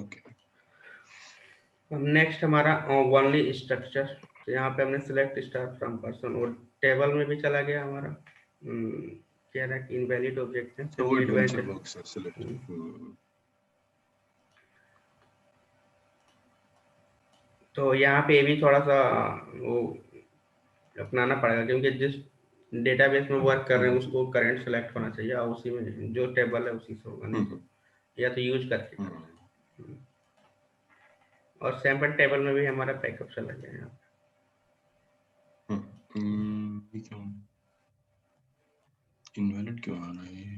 ओके। अब नेक्स्ट हमारा ओनली स्ट्रक्चर। तो यहाँ पे हमने सिलेक्ट स्टार फ्रॉम पर्सन, और टेबल में भी चला गया हमारा। कह रहा है कि इनवैलिड ऑब्जेक्ट है तो वो क्योंकि एडवेंचर एडवेंचर। वर्क्स है सिलेक्ट। तो यहाँ पे भी थोड़ा सा वो अपनाना पड़ेगा, क्योंकि जिस डेटाबेस में वर्क कर रहे हैं उसको करंट सेलेक्ट होना चाहिए, और उसी में जो टेबल है उसी से होगा, नहीं तो या तो यूज करके करना है। और सैंपल टेबल में भी हमारा बैकअप चला गया यहाँ ये क्यों इनवैलिड क्यों आ रहा है ये?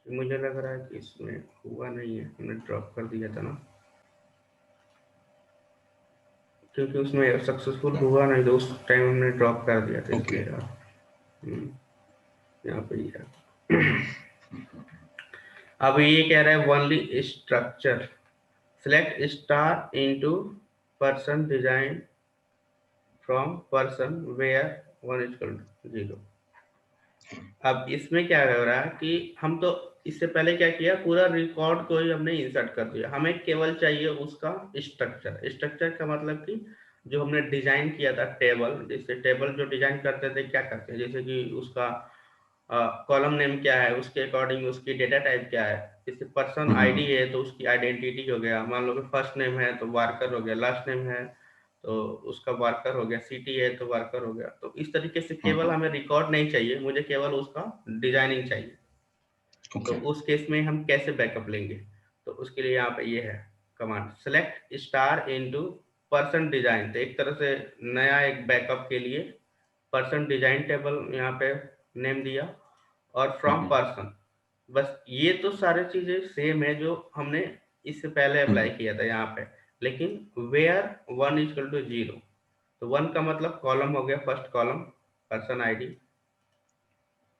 पे। मुझे लग रहा है कि इसमें हुआ नहीं है, हमने ड्रॉप कर दिया था ना, क्योंकि उसमें सक्सेसफुल हुआ नहीं, तो उस टाइम हमने ड्रॉप कर दिया था, ओके। इसलिए यार। यहाँ पे ये है। अब ये कह रहा है only structure, select star into person design from person where 1 = 0। अब इसमें क्या हो रहा है कि हम तो इससे पहले क्या किया, पूरा रिकॉर्ड को ही हमने इंसर्ट कर दिया। हमें केवल चाहिए उसका स्ट्रक्चर। स्ट्रक्चर का मतलब कि जो हमने डिजाइन किया था टेबल, जैसे टेबल जो डिजाइन करते थे क्या करते हैं, जैसे कि उसका कॉलम नेम क्या है, उसके अकॉर्डिंग उसकी डेटा टाइप क्या है। जैसे पर्सन आईडी है तो उसकी आइडेंटिटी हो गया, मान लो कि फर्स्ट नेम है तो वार्कर हो गया, लास्ट नेम है तो उसका वार्कर हो गया, सिटी है तो वार्कर हो गया। तो इस तरीके से केवल हमें रिकॉर्ड नहीं चाहिए, मुझे केवल उसका डिजाइनिंग चाहिए। तो ओके। उस केस में हम कैसे बैकअप लेंगे, तो उसके लिए यहाँ पे ये है command select star into person design. तो एक तरह से नया एक बैकअप के लिए पर्सन डिजाइन टेबल यहाँ पे नेम दिया, और फ्रॉम पर्सन। बस ये तो सारी चीजें सेम है जो हमने इससे पहले अप्लाई किया था यहाँ पे, लेकिन वेयर 1 = 0। तो 1 का मतलब कॉलम हो गया, फर्स्ट कॉलम पर्सन आईडी,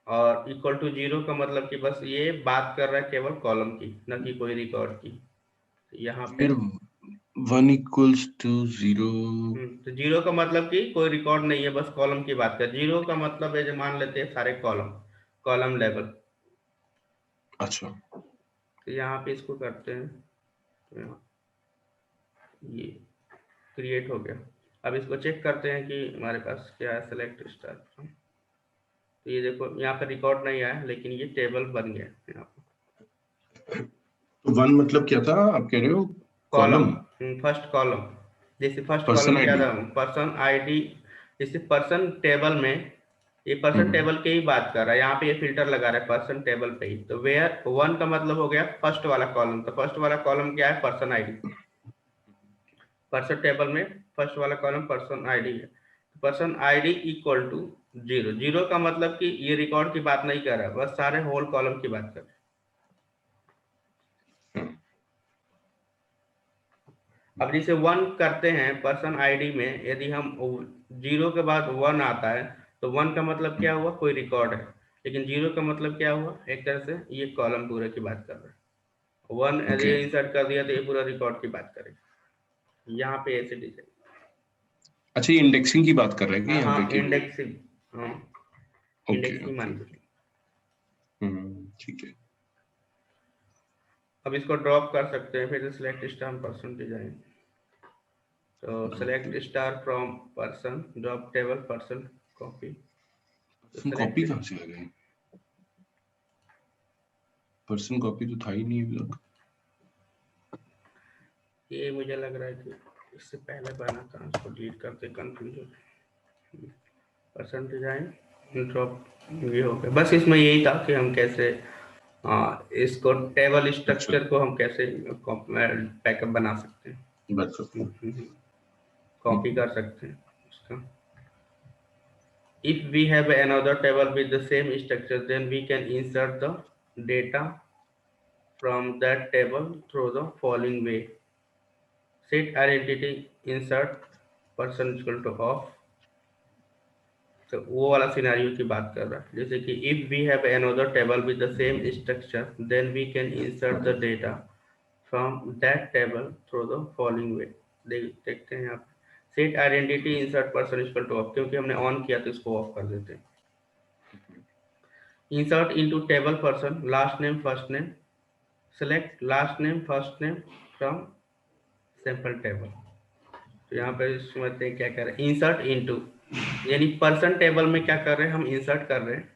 और इक्वल टू 0 का मतलब कि बस ये बात कर रहा है केवल कॉलम की, न कि कोई रिकॉर्ड की। तो यहाँ पे फिर 1 = 0। तो 0 का मतलब कि कोई रिकॉर्ड नहीं है, बस कॉलम की बात कर। 0 का मतलब है जो मान लेते हैं सारे कॉलम, कॉलम लेवल। अच्छा। तो यहाँ पे इसको करते हैं, तो यहाँ ये क्रिएट हो गया। अब इसको चेक करते हैं कि हमारे पास क्या है, सेलेक्ट स्टार। तो ये देखो यहाँ पे रिकॉर्ड नहीं आया, लेकिन ये टेबल बन गया यहाँ पे। तो 1 मतलब क्या था आप कह रहे हो? Column, column. First column. जैसे फर्स्ट पर्सन कॉलम क्या आईडी। था, पर्सन आईडी। जैसे पर्सन टेबल में, ये पर्सन टेबल के ही बात कर रहा है, यहाँ पे ये फिल्टर लगा रहा है पर्सन टेबल पे ही। तो वेयर 1 का मतलब हो गया फर्स्ट वाला कॉलम। तो फर्स्ट वाला कॉलम क्या है, पर्सन आईडी। पर्सन टेबल में फर्स्ट वाला कॉलम पर्सन आईडी है। Person id equal to 0। 0 का मतलब कि ये रिकॉर्ड की बात नहीं कर रहा, बस सारे होल कॉलम की बात कर रहा है। अब जैसे 1 करते हैं पर्सन आईडी में, यदि हम 0 के बाद 1 आता है, तो 1 का मतलब क्या हुआ, कोई रिकॉर्ड है। लेकिन 0 का मतलब क्या हुआ, एक तरह से ये कॉलम पूरे की बात कर रहा है। 1 यदि ओके। इंसर्ट कर दिया तो ये पूरा रिकॉर्ड की बात करेगा। यहाँ पे ऐसे डिजाइन। अच्छा, ये इंडेक्सिंग की बात कर रहे हैं कि हाँ यहाँ पे हाँ, कि? इंडेक्सिंग। हाँ, ओके इंडेक्सिंग ओके मान ओके। लीजिए। ठीक है। अब इसको ड्रॉप कर सकते हैं, फिर सिलेक्ट स्टार पर्सन डिजाइन। तो select star from person, drop table person copy. तो कॉपी सेलेक्ट, कहाँ से आ गई? पर्सन कॉपी तो था ही नहीं अभी तक। ये मुझे लग रहा है कि इससे पहले बना था, उसको डिलीट करके कंफ्यूजन। पर्सन डिजाइन ड्रॉप, ये हो गया। बस इसमें यही था कि हम कैसे इसको टेबल अच्छा। स्ट्रक्चर को हम कैसे बैकअप बना सकते बस सकता हैं, कॉपी हूँ। कर सकते हैं उसका। If we have another table with the same structure, then we can insert the data from that table through the following way. Set identity insert person equal to off। तो वो वाला सिनेरियो की बात कर रहा है, जैसे कि if we have another table with the same structure, then we can insert the data from that table through the following way। देखते हैं यहाँ पे set identity insert person equal two of, क्योंकि हमने ऑन किया तो इसको ऑफ कर देते हैं। Insert into table person, last name, first name. Select last name, first name from sample table। तो यहाँ पे समझते हैं क्या कर रहे हैं, इंसर्ट इनटू, यानी पर्सन टेबल में क्या कर रहे हैं, हम इंसर्ट कर रहे हैं,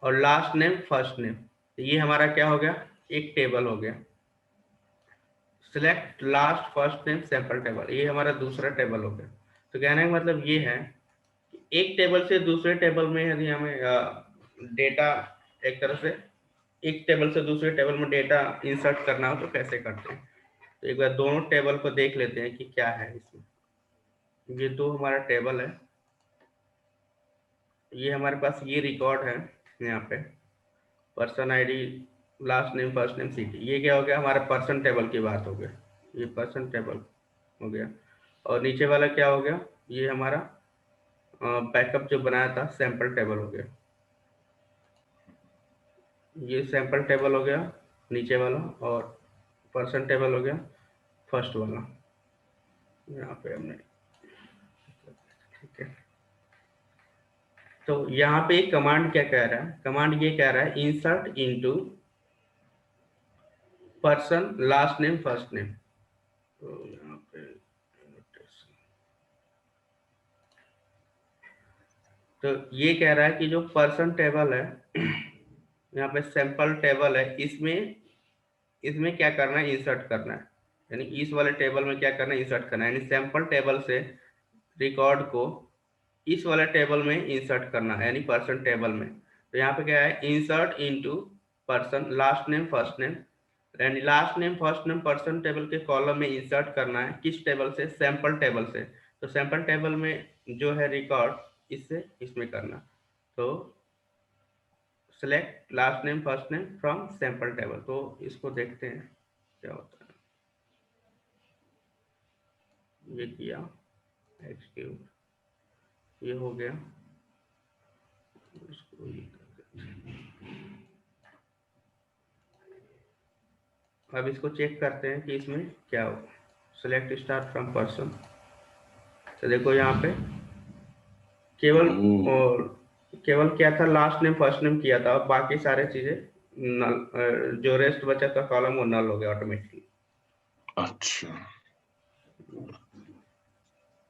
और लास्ट नेम फर्स्ट नेम। तो ये हमारा क्या हो गया, एक टेबल हो गया। Select last first name sample table, ये हमारा दूसरा टेबल हो गया। तो कहने का मतलब ये है, एक टेबल से दूसरे टेबल में यदि हमें डेटा, एक तरह से एक टेबल से दूसरे टेबल में डेटा इंसर्ट करना हो तो कैसे करते हैं। तो एक बार दोनों टेबल को देख लेते हैं कि क्या है इसमें। ये दो हमारा टेबल है, ये हमारे पास ये रिकॉर्ड है यहाँ पे, person ID, last name, first name, city. ये क्या हो गया, हमारा पर्सन टेबल की बात हो गया, ये पर्सन टेबल हो गया। और नीचे वाला क्या हो गया, ये हमारा बैकअप जो बनाया था सैंपल टेबल हो गया। ये सैंपल टेबल हो गया नीचे वाला, और पर्सन टेबल हो गया फर्स्ट वाला। यहाँ पे हमने, ठीक है। तो यहाँ पे एक कमांड क्या कह रहा है, कमांड ये कह रहा है insert into person last name first name. तो यहाँ पे तो ये कह रहा है कि जो पर्सन टेबल है यहाँ पे सैंपल टेबल है, इसमें इसमें क्या करना है, इंसर्ट करना है। यानी इस वाले टेबल में क्या करना है, इंसर्ट करना है। यानी सैंपल टेबल से रिकॉर्ड को इस वाले टेबल में इंसर्ट करना है, यानी पर्सन टेबल में। तो यहाँ पे क्या है, insert into person last name first name, यानी last name first name person table के कॉलम में इंसर्ट करना है। किस टेबल से, सैंपल टेबल से। तो सैंपल टेबल में जो है रिकॉर्ड, इससे इसमें करना। तो select last name first name from sample table. तो इसको देखते हैं क्या होता है। ये किया, एक्सक्यूट, ये हो गया। इसको ये कर देते हैं। अब इसको चेक करते हैं कि इसमें क्या हो। Select star from person. तो देखो यहाँ पे केवल और केवल क्या था, लास्ट नेम फर्स्ट नेम किया था, और बाकी सारे चीजें नल, जो रेस्ट बचा था कॉलम वो नल हो गया ऑटोमेटिकली। अच्छा,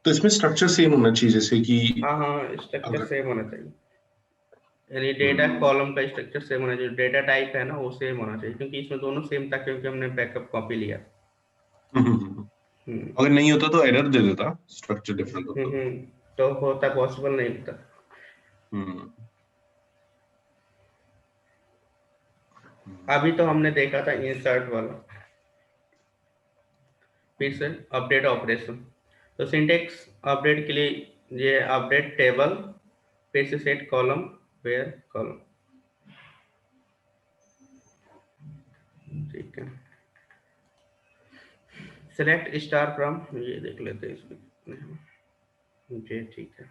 तो इसमें स्ट्रक्चर सेम होना चाहिए, जैसे कि हाँ हाँ, स्ट्रक्चर अगर सेम होना चाहिए। यानी डेटा कॉलम का स्ट्रक्चर सेम होना चाहिए, डेटा टाइप है ना वो सेम होना चाहिए, क्योंकि इसमें दोनों सेम था, क्योंकि हमने बैकअप कॉपी लिया। हम्म अगर नहीं होता तो एरर दे देता, स्ट्रक्चर डिफरेंट होता तो। तो होता, पॉसिबल नहीं होता। हम्म अभी तो हमने देखा था इंसर्ट वाला, फिर से अपडेट ऑपरेशन। तो सिंटेक्स अपडेट के लिए ये अपडेट टेबल, फिर से सेट कॉलम वेयर कॉलम। ठीक है, सेलेक्ट स्टार फ्रॉम, ये देख लेते हैं इसमें कितने हैं। जी ठीक है।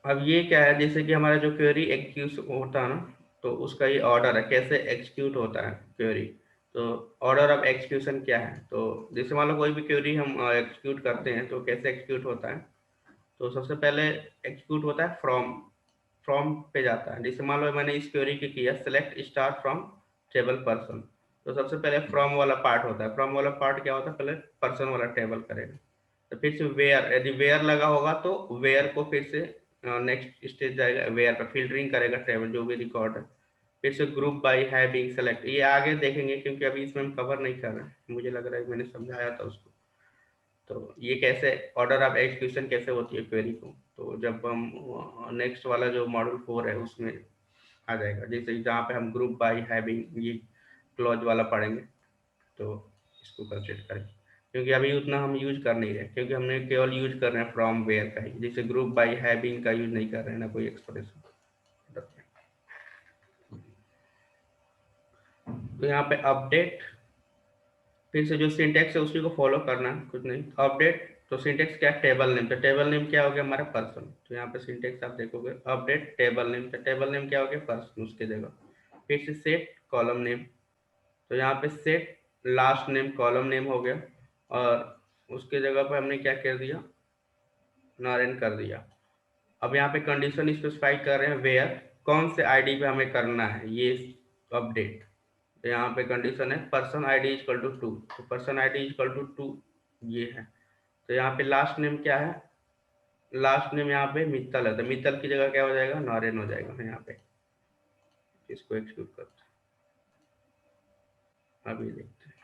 अब ये क्या है, जैसे कि हमारा जो क्वेरी एग्जीक्यूट होता है ना, तो उसका ये ऑर्डर है, कैसे एग्जीक्यूट होता है क्वेरी। तो ऑर्डर ऑफ एग्जीक्यूशन क्या है, तो जैसे मान लो कोई भी क्वेरी हम एग्जीक्यूट करते हैं तो कैसे एग्जीक्यूट होता है। तो सबसे पहले एग्जीक्यूट होता है फ्रॉम, फ्रॉम पे जाता है। जैसे मान लो मैंने इस क्वेरी के किया select star from table person, तो सबसे पहले फ्रॉम वाला पार्ट होता है। फ्रॉम वाला पार्ट क्या होता है, पहले पर्सन वाला टेबल करेगा। तो फिर से वेयर, यदि वेयर लगा होगा तो वेयर को फिर से नेक्स्ट स्टेज जाएगा, वेयर पर फिल्टरिंग करेगा टेबल जो भी रिकॉर्ड है। फिर से ग्रुप बाई हैविंग सेलेक्ट, ये आगे देखेंगे क्योंकि अभी इसमें हम कवर नहीं कर रहे हैं, मुझे लग रहा है मैंने समझाया था उसको। तो ये कैसे ऑर्डर ऑफ एग्जीक्यूशन कैसे होती है क्वेरी को, तो जब हम नेक्स्ट वाला जो मॉड्यूल 4 है उसमें आ जाएगा। जैसे जहाँ पे हम ग्रुप बाई हैविंग ये क्लॉज वाला पढ़ेंगे, तो इसको कंसिडर करें। क्योंकि अभी उतना हम यूज कर नहीं रहे, क्योंकि हमने केवल यूज कर रहे हैं फ्रॉम वेयर का ही, जैसे ग्रुप बाई हैविंग का यूज नहीं कर रहे हैं ना कोई एक्सप्रेशन। तो यहाँ पे अपडेट, फिर से जो सिंटेक्स है उसी को फॉलो करना है, कुछ नहीं। अपडेट, तो सिंटेक्स क्या है, टेबल नेम। तो टेबल नेम क्या हो गया हमारा, पर्सन। तो यहाँ पे सिंटेक्स आप देखोगे अपडेट टेबल नेम, तो टेबल नेम क्या हो गया, पर्सन, उसके जगह। फिर से सेट कॉलम नेम, तो यहाँ पे set last name column name हो गया, और उसके जगह पे हमने क्या कर दिया, नारायण कर दिया। अब यहाँ पे कंडीशन स्पेसिफाई कर रहे हैं वेयर, कौन से आईडी पे हमें करना है ये अपडेट। तो यहाँ पे कंडीशन है पर्सन आईडी इक्वल टू 2, तो पर्सन आईडी इक्वल टू 2 ये है। तो यहाँ पे लास्ट नेम क्या है, लास्ट नेम यहाँ पे मित्तल है, तो मित्तल की जगह क्या हो जाएगा, नॉरेन हो जाएगा। यहाँ पे इसको एक्सक्यूट करते हैं, अभी देखते हैं।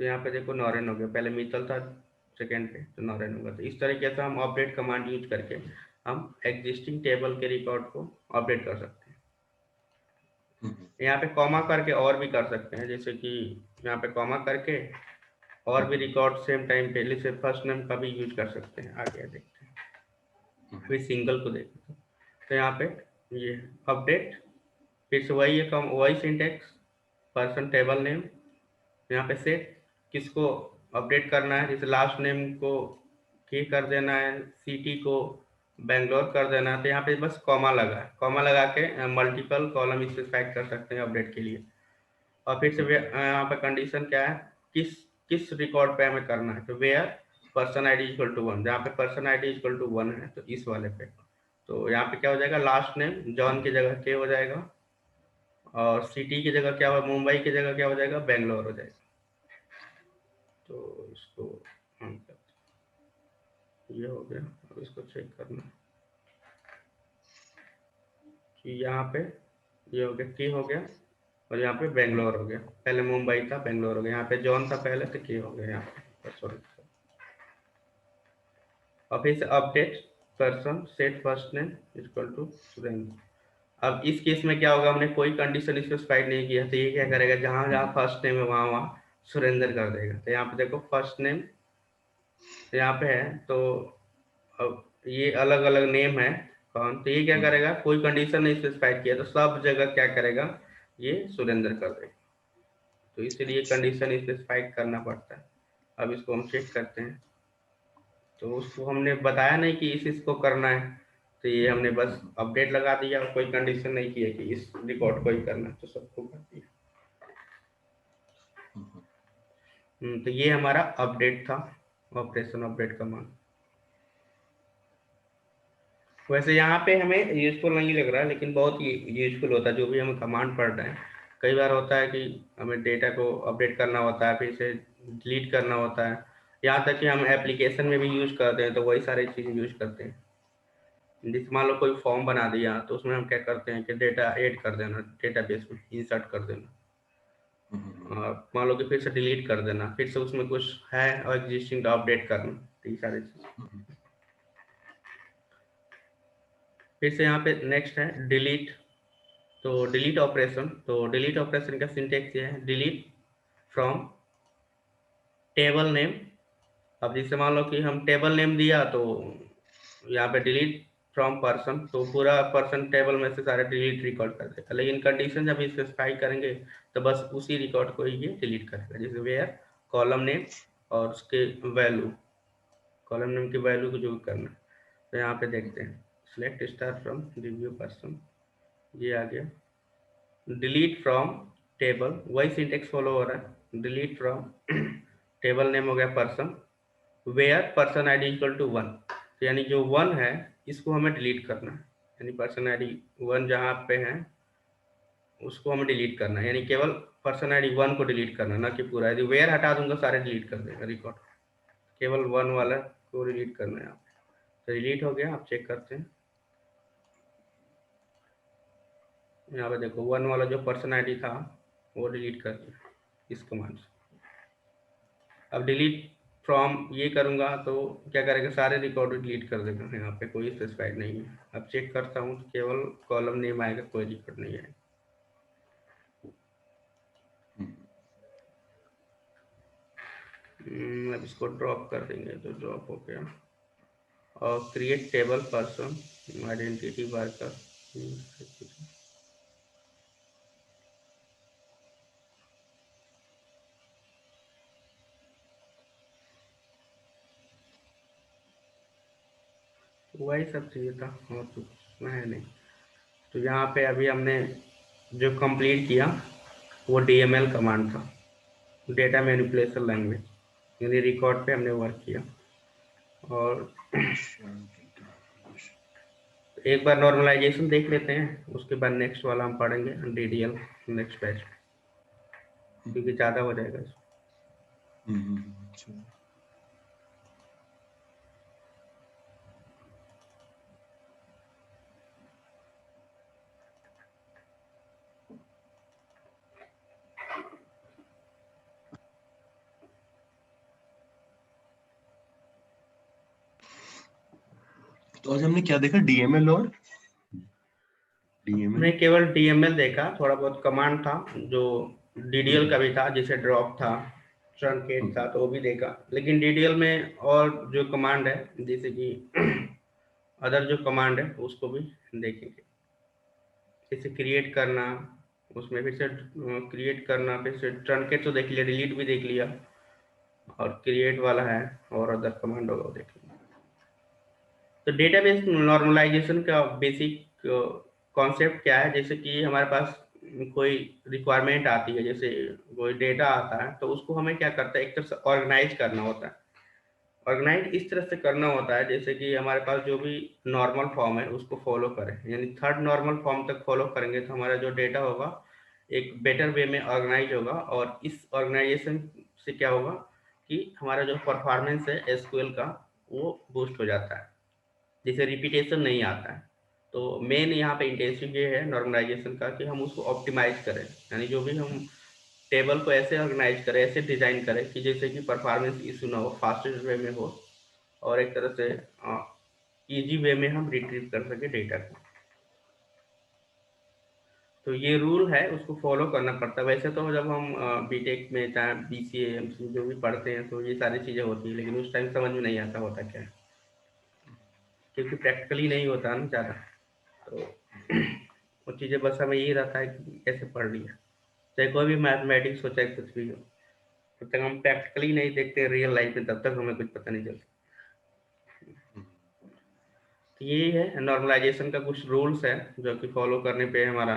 तो यहाँ पे देखो नॉरेन हो गया, पहले मित्तल था सेकेंड पे, तो नॉरेन होगा। तो इस तरीके से हम अपडेट कमांड यूज करके हम एग्जिस्टिंग टेबल के रिकॉर्ड को अपडेट कर सकते हैं। यहाँ पे कॉमा करके और भी कर सकते हैं, जैसे कि यहाँ पे कॉमा करके और भी रिकॉर्ड सेम टाइम पे, जैसे फर्स्ट नेम का भी यूज कर सकते हैं। आगे देखते हैं, फिर सिंगल को देखते हैं। तो यहाँ पे ये अपडेट, फिर से वही है, कम वही सिंटेक्स, पर्सन टेबल नेम, यहाँ पे सेट किसको अपडेट करना है, जैसे लास्ट नेम को के कर देना है, सिटी को बेंगलोर कर देना है। तो यहाँ पे बस कॉमा लगा है, कॉमा लगा के मल्टीपल कॉलम स्पेसिफाई कर सकते हैं अपडेट के लिए। और फिर से यहाँ पे कंडीशन क्या है, किस किस रिकॉर्ड पे हमें करना है, तो where person id equal to 1, जहाँ पे पर्सन आईडी इक्वल टू 1 है तो इस वाले पे, तो यहाँ पे क्या हो जाएगा, लास्ट नेम जॉन की जगह के हो जाएगा, और सिटी की जगह क्या हो, मुंबई की जगह क्या हो जाएगा, बेंगलोर हो जाएगा। तो इसको हम ये हो गया। अब इसको चेक करना कि यहाँ पे ये हो गया, के हो गया, और यहाँ पे बेंगलोर हो गया। पहले मुंबई था, बेंगलोर हो गया। यहाँ पे जॉन था पहले, तो के हो गया यहाँ पे, सॉरी। और फिर से update person set first name equal to Surendra. अब इस केस में क्या होगा, हमने कोई कंडीशन स्पेसिफाइड नहीं किया, तो ये क्या करेगा, जहां जहां फर्स्ट नेम है वहां वहां सुरेंद्र कर देगा। तो यहाँ पे देखो फर्स्ट नेम यहाँ पे है, तो अब ये अलग अलग नेम है कौन, तो ये क्या करेगा, कोई कंडीशन नहीं स्पेसिफाइड किया तो सब जगह क्या करेगा, ये सुरेंद्र कर देगा। तो इसीलिए कंडीशन स्पेसिफाइड करना पड़ता है। अब इसको हम चेक करते हैं, तो उसको हमने बताया नहीं कि इसको करना है, तो ये हमने बस अपडेट लगा दिया और कोई कंडीशन नहीं किया कि इस रिकॉर्ड को ही करना है, तो सबको कर दिया। तो ये हमारा अपडेट था, ऑपरेशन अपडेट कमांड। वैसे यहाँ पे हमें यूजफुल नहीं लग रहा है, लेकिन बहुत यूजफुल होता है जो भी हम कमांड पढ़ रहे हैं। कई बार होता है कि हमें डेटा को अपडेट करना होता है, फिर से डिलीट करना होता है, यहाँ तक कि हम एप्लीकेशन में भी यूज करते हैं, तो वही सारी चीज़ें यूज करते हैं। जैसे मान लो कोई फॉर्म बना दिया, तो उसमें हम क्या करते हैं कि डेटा ऐड कर देना, डेटाबेस में इंसर्ट कर देना, और मान लो कि फिर से डिलीट कर देना, फिर से उसमें कुछ है और एग्जिस्टिंग अपडेट करना, तो ये सारी चीज़। फिर से यहाँ पे नेक्स्ट है डिलीट, तो डिलीट ऑपरेशन, तो डिलीट ऑपरेशन का सिंटेक्स ये है, डिलीट फ्रॉम टेबल नेम। अब जैसे मान लो कि हम टेबल नेम दिया, तो यहाँ पे डिलीट फ्रॉम पर्सन, तो पूरा पर्सन टेबल में से सारे डिलीट रिकॉर्ड कर देगा। लेकिन कंडीशन जब स्पेसिफाई करेंगे तो बस उसी रिकॉर्ड को ही ये डिलीट करेगा, जैसे वेयर कॉलम नेम और उसके वैल्यू, कॉलम नेम की वैल्यू को जो भी करना है। तो यहाँ पे देखते हैं, select star from review person, ये आ गया। डिलीट फ्रॉम टेबल, वही सिंटेक्स फॉलो हो रहा है, डिलीट फ्रॉम टेबल नेम हो गया person, where person id equal to 1, तो यानी जो 1 है इसको हमें डिलीट करना है, यानी पर्सन आईडी 1 जहाँ पे है उसको हमें डिलीट करना है, यानी केवल पर्सन आईडी 1 को डिलीट करना, ना कि पूरा। यदि वेयर हटा दूंगा सारे डिलीट कर देगा रिकॉर्ड, केवल 1 वाला को डिलीट करना है। तो डिलीट हो गया, आप चेक करते हैं। यहाँ पे देखो 1 वाला जो पर्सन आईडी था वो डिलीट कर दिया इस कमांड से। अब डिलीट फ्रॉम ये करूंगा तो क्या करेगा, सारे रिकॉर्ड डिलीट कर देगा, यहाँ पे कोई स्पेसिफाइड नहीं है। अब चेक करता हूँ तो केवल कॉलम नेम आएगा, कोई रिकॉर्ड नहीं आएगा। अब इसको ड्रॉप कर देंगे, तो ड्रॉप हो गया। और create table person identity worker, वही सब चाहिए था और कुछ है नहीं। तो यहाँ पे अभी हमने जो कंप्लीट किया वो DML कमांड था, डेटा मैनिपुलेशन लैंग्वेज, यानी रिकॉर्ड पे हमने वर्क किया। और एक बार नॉर्मलाइजेशन देख लेते हैं, उसके बाद नेक्स्ट वाला हम पढ़ेंगे DDL नेक्स्ट बैच, क्योंकि ज़्यादा हो जाएगा। तो आज हमने क्या देखा, DML और हमने केवल DML देखा, थोड़ा बहुत कमांड था जो DDL का भी था, जैसे ड्रॉप था, ट्रंकेट था, तो वो भी देखा। लेकिन DDL में और जो कमांड है, जैसे कि अदर जो कमांड है उसको भी देखेंगे, जैसे क्रिएट करना, उसमें फिर से क्रिएट करना, फिर से ट्रंकेट तो देख लिया, डिलीट भी देख लिया, और क्रिएट वाला है और अदर कमांड होगा वो देख लिया। तो डेटाबेस नॉर्मलाइजेशन का बेसिक कॉन्सेप्ट क्या है, जैसे कि हमारे पास कोई रिक्वायरमेंट आती है, जैसे कोई डेटा आता है, तो उसको हमें क्या करता है, एक तरह से ऑर्गेनाइज करना होता है। ऑर्गेनाइज इस तरह से करना होता है जैसे कि हमारे पास जो भी नॉर्मल फॉर्म है उसको फॉलो करें, यानी थर्ड नॉर्मल फॉर्म तक फॉलो करेंगे तो हमारा जो डेटा होगा एक बेटर वे में ऑर्गेनाइज होगा, और इस ऑर्गेनाइजेशन से क्या होगा कि हमारा जो परफॉर्मेंस है एसक्यूएल का वो बूस्ट हो जाता है, जिसे रिपीटेशन नहीं आता है। तो मेन यहाँ पे इंटेंसिव ये है नॉर्मलाइजेशन का कि हम उसको ऑप्टिमाइज करें, यानी जो भी हम टेबल को ऐसे ऑर्गेनाइज करें, ऐसे डिजाइन करें कि जैसे कि परफॉर्मेंस इशू ना हो, फास्टेस्ट वे में हो, और एक तरह से इजी वे में हम रिट्रीव कर सके डेटा को। तो ये रूल है, उसको फॉलो करना पड़ता है। वैसे तो जब हम बीटेक में चाहे बीसीए एमसीए जो भी पढ़ते हैं तो ये सारी चीज़ें होती है, लेकिन उस टाइम समझ में नहीं आता होता क्या है, क्योंकि प्रैक्टिकली नहीं होता ना ज़्यादा। तो वो चीज़ें बस हमें यही रहता है कि कैसे पढ़ लिया, चाहे कोई भी मैथमेटिक्स हो चाहे कुछ भी हो, जब तक हम प्रैक्टिकली नहीं देखते रियल लाइफ में तब तक हमें कुछ पता नहीं चलता। तो यही है नॉर्मलाइजेशन का कुछ रूल्स है जो कि फॉलो करने पे हमारा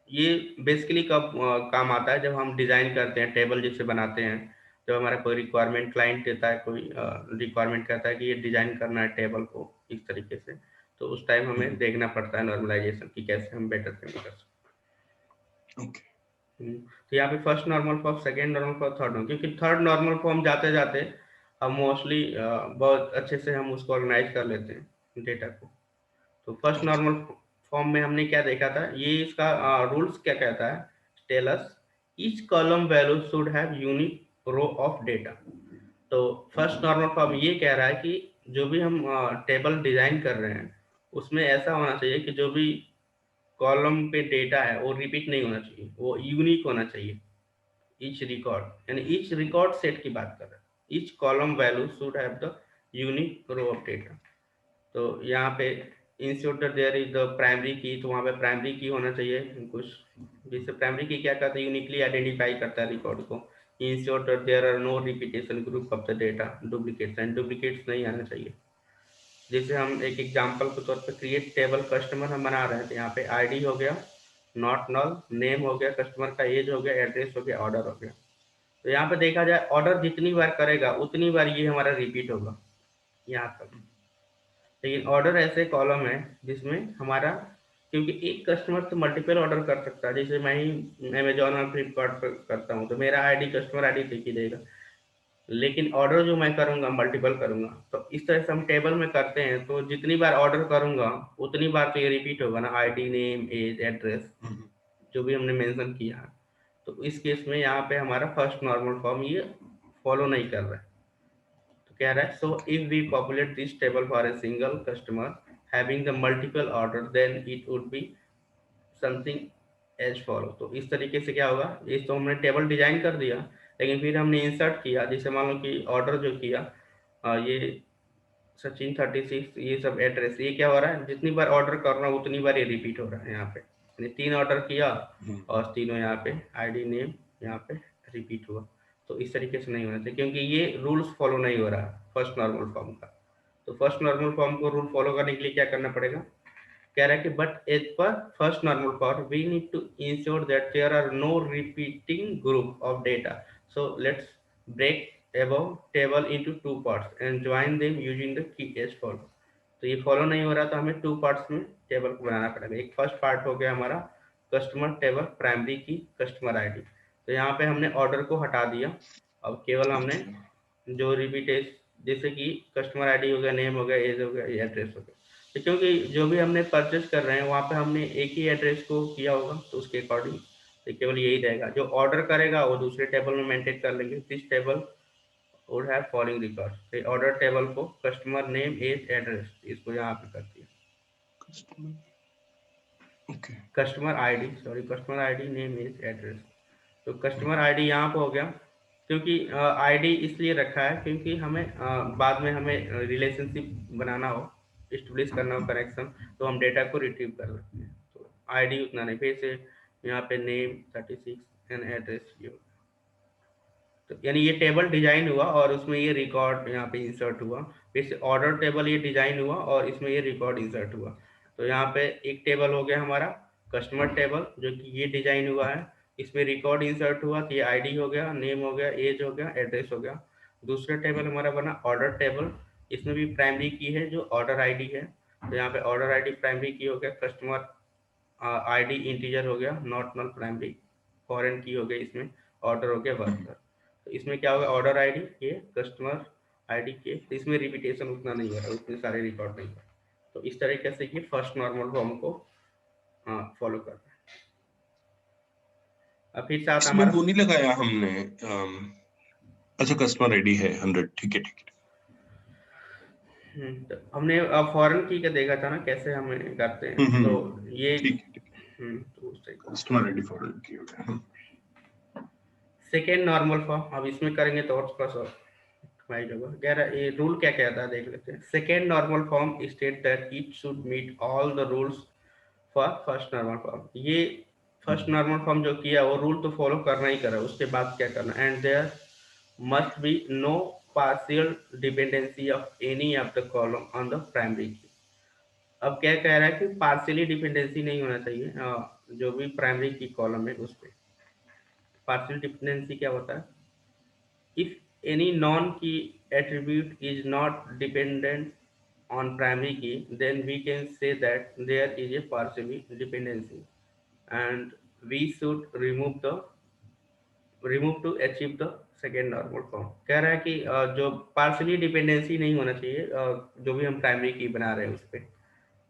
ये बेसिकली कब काम आता है, जब हम डिजाइन करते हैं टेबल जैसे बनाते हैं, जब हमारा कोई रिक्वायरमेंट क्लाइंट देता है, कोई रिक्वायरमेंट कहता है कि ये डिजाइन करना है टेबल को इस तरीके से, तो उस टाइम हमें देखना पड़ता है नॉर्मलाइजेशन की कैसे हम बेटर कर सकते ओके। हैं। तो यहाँ पे first normal form, second normal form, third normal, क्योंकि थर्ड नॉर्मल फॉर्म जाते जाते हम मोस्टली बहुत अच्छे से हम उसको ऑर्गेनाइज कर लेते हैं डेटा को। तो फर्स्ट ओके। नॉर्मल फॉर्म में हमने क्या देखा था, ये इसका रूल्स क्या कहता है, tells each column value should have unique row of data. तो फर्स्ट नॉर्मल फॉर्म ये कह रहा है कि जो भी हम टेबल डिजाइन कर रहे हैं उसमें ऐसा होना चाहिए कि जो भी कॉलम पे डेटा है वो रिपीट नहीं होना चाहिए, वो यूनिक होना चाहिए। ईच रिकॉर्ड यानी ईच रिकॉर्ड सेट की बात कर रहे हैं, each column value should have the unique row of data. तो यहाँ पे ensure there is the primary key, तो वहाँ पे प्राइमरी की होना चाहिए कुछ, जिससे प्राइमरी की क्या करता है यूनिकली आइडेंटिफाई करता है रिकॉर्ड को। Ensure there are no repetition group of the data, duplicates and duplicates नहीं आना चाहिए। जैसे हम एक एग्जांपल के तौर पे क्रिएट टेबल कस्टमर हम बना रहे हैं, तो यहाँ पे आईडी हो गया, नॉट नल, नेम हो गया, कस्टमर का एज हो गया, एड्रेस हो गया, ऑर्डर हो गया। तो यहाँ पे देखा जाए ऑर्डर जितनी बार करेगा उतनी बार ये हमारा रिपीट होगा यहाँ तक। लेकिन ऑर्डर ऐसे कॉलम है जिसमें हमारा, क्योंकि एक कस्टमर तो मल्टीपल ऑर्डर कर सकता है, जैसे मैं ही अमेजोन और फ्लिपकार्ट पर करता हूँ तो मेरा आईडी कस्टमर आईडी देख ही देगा, लेकिन ऑर्डर जो मैं करूंगा मल्टीपल करूंगा। तो इस तरह से हम टेबल में करते हैं, तो जितनी बार ऑर्डर करूंगा उतनी बार तो ये रिपीट होगा ना, आईडी, नेम, एज, एड्रेस जो भी हमने मेंशन किया है। तो इस केस में यहाँ पे हमारा फर्स्ट नॉर्मल फॉर्म ये फॉलो नहीं कर रहा है। तो कह रहा है so if we populate this table for a single customer having the multiple order then it would be something as follow. तो इस तरीके से क्या होगा, इस तो हमने टेबल डिजाइन कर दिया, लेकिन फिर हमने इंसर्ट किया, जैसे मान लो कि ऑर्डर जो किया ये सचिन 36 ये सब एड्रेस, ये क्या हो रहा है जितनी बार ऑर्डर कर रहा हूँ उतनी बार ये रिपीट हो रहा है यहाँ पे, यानी 3 ऑर्डर किया और तीनों यहाँ पे आईडी नेम यहाँ पे रिपीट हुआ। तो इस तरीके से नहीं होना चाहिए, क्योंकि ये रूल्स फॉलो नहीं हो रहा है फर्स्ट नॉर्मल फॉर्म का। तो फर्स्ट नॉर्मल फॉर्म को रूल फॉलो करने के लिए क्या करना पड़ेगा, कह रहा है कि but as per first normal form we need to ensure that there are no repeating group of data, so let's break above table into two parts and join them using the key as follow। तो ये follow नहीं हो रहा तो हमें 2 parts में table को बनाना पड़ेगा। एक फर्स्ट पार्ट हो गया हमारा customer table primary key customer ID, तो यहाँ पे हमने ऑर्डर को हटा दिया, अब केवल हमने जो रिपीटेड जैसे कि कस्टमर आईडी हो गया, नेम हो गया, एज हो गया, एड्रेस हो गया। तो क्योंकि जो भी हमने परचेस कर रहे हैं वहाँ पे हमने एक ही एड्रेस को किया होगा तो उसके अकॉर्डिंग तो केवल यही रहेगा, जो ऑर्डर करेगा वो दूसरे टेबल में मेंटेन कर लेंगे। This table would have following record, order table को कस्टमर नेम, एज, एड्रेस इसको यहाँ पे कर दिया, okay. Customer id, sorry customer id, name, age, address. तो कस्टमर आईडी यहाँ पे हो गया, क्योंकि आईडी इसलिए रखा है क्योंकि हमें बाद में हमें रिलेशनशिप बनाना हो, इस्टेब्लिश करना हो कनेक्शन, तो हम डेटा को रिट्रीव कर सकते हैं। तो आईडी उतना नहीं, फिर से यहाँ पे नेम 36 एंड एड्रेस ये, तो यानी ये टेबल डिजाइन हुआ और उसमें ये रिकॉर्ड यहाँ पे इंसर्ट हुआ, फिर से ऑर्डर टेबल ये डिजाइन हुआ और इसमें ये रिकॉर्ड इंसर्ट हुआ। तो यहाँ पे एक टेबल हो गया हमारा कस्टमर टेबल जो कि ये डिजाइन हुआ है, इसमें रिकॉर्ड इंसर्ट हुआ, तो ये आईडी हो गया, नेम हो गया, एज हो गया, एड्रेस हो गया। दूसरा टेबल हमारा बना ऑर्डर टेबल, इसमें भी प्राइमरी की है जो ऑर्डर आईडी है, तो यहाँ पे ऑर्डर आईडी प्राइमरी की हो गया, कस्टमर आईडी इंटीजर हो गया, नॉट नल प्राइमरी, फॉरेन की हो गई, इसमें ऑर्डर हो गया वर्कर। तो इसमें क्या होगा, ऑर्डर आईडी के, कस्टमर आईडी के, तो इसमें रिपीटेशन उतना नहीं हो रहा, उतने सारे रिकॉर्ड नहीं हो रहा। तो इस तरीके से ये फर्स्ट नॉर्मल फॉर्म को फॉलो करता है। अब फिर साथ इसमें हमारा वो नहीं लगाया हमने अच्छा कस्टमर आईडी है 100, ठीक है ठीक है। तो हमने फॉरेन की का देखा था ना कैसे हम करते हैं, तो ये ठीक है ठीक है, तो उस टाइप का। कस्टमर आईडी फॉरवर्ड किया गया। सेकेंड नॉर्मल फॉर्म, अब इसमें करेंगे तो और थोड़ा सा भाई लोग कह रहा है, ये रूल क्या कहता है देख लेते हैं। Second normal form state that it should meet all the rules for first normal form. ये फर्स्ट नॉर्मल फॉर्म जो किया वो रूल तो फॉलो करना ही करा, उसके बाद क्या करना, and there must be no partial dependency of any of the column on the primary key. अब क्या कह रहा है कि पार्शियली डिपेंडेंसी नहीं होना चाहिए जो भी प्राइमरी की कॉलम है उस पर। पार्शियल डिपेंडेंसी क्या होता है, if any non-key attribute is not dependent on primary key, then we can say that there is a partially dependency, and we should remove to achieve the second normal form। कह रहा है कि जो partially dependency नहीं होना चाहिए जो भी हम प्राइमरी की बना रहे हैं उस पर।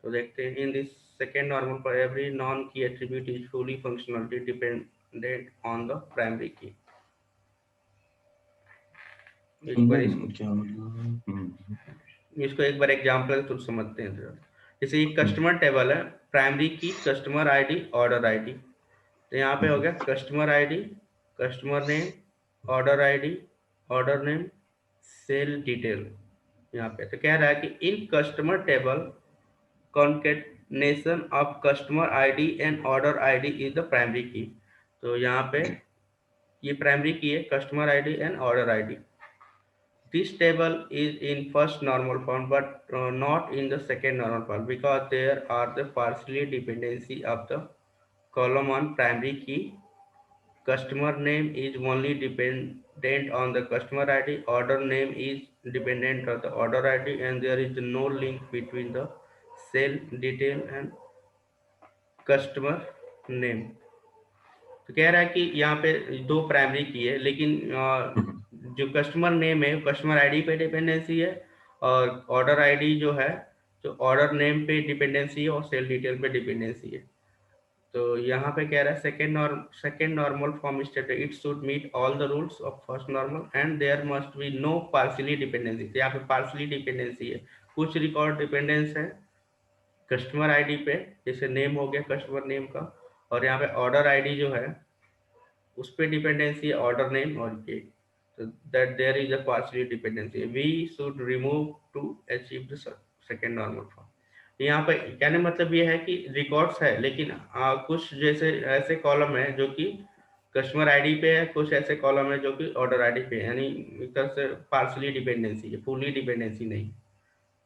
तो देखते हैं, in this second normal for every non-key attribute is fully functionally dependent on the primary key। एक बार क्या मतलब इसको एक बार एग्जांपल तो समझते हैं जरा। जैसे एक कस्टमर टेबल है, primary key, customer id, order id. तो यहाँ पे हो गया customer id, customer name, order id, order name, sale detail. यहाँ पे तो कह रहा है कि in customer table concatenation of customer ID and order ID is the primary key। तो यहाँ पे ये प्राइमरी की है, customer ID and order ID. This table is in first normal form but not in the second normal form because there are the partially dependency of the column on primary key. Customer name is only dependent on the customer ID, order name is dependent on the order ID, and there is no link between the sale detail and customer name। तो कह रहा है कि यहाँ पे दो primary की है, लेकिन जो कस्टमर नेम है कस्टमर आईडी पे डिपेंडेंसी है, और ऑर्डर आईडी जो है जो ऑर्डर नेम पे डिपेंडेंसी है, और सेल डिटेल पे डिपेंडेंसी है। तो यहाँ पे कह रहा है second normal form state it should meet all the rules of first normal and there must be no partially dependency. तो यहाँ पे पार्शियली डिपेंडेंसी है, कुछ रिकॉर्ड डिपेंडेंस है कस्टमर आईडी पे, जैसे नेम हो गया कस्टमर नेम का, और यहाँ पे ऑर्डर आईडी जो है उस पर डिपेंडेंसी है ऑर्डर नेम और ये, तो that there is a partially dependency, we should remove to achieve the second normal form. यहाँ पे कहने मतलब ये है कि रिकॉर्ड्स है, लेकिन कुछ जैसे ऐसे कॉलम है जो कि कस्टमर आईडी पे है, कुछ ऐसे कॉलम है जो कि ऑर्डर आईडी पे है, यानी एक तरह से पार्शियली डिपेंडेंसी है, फुली डिपेंडेंसी नहीं।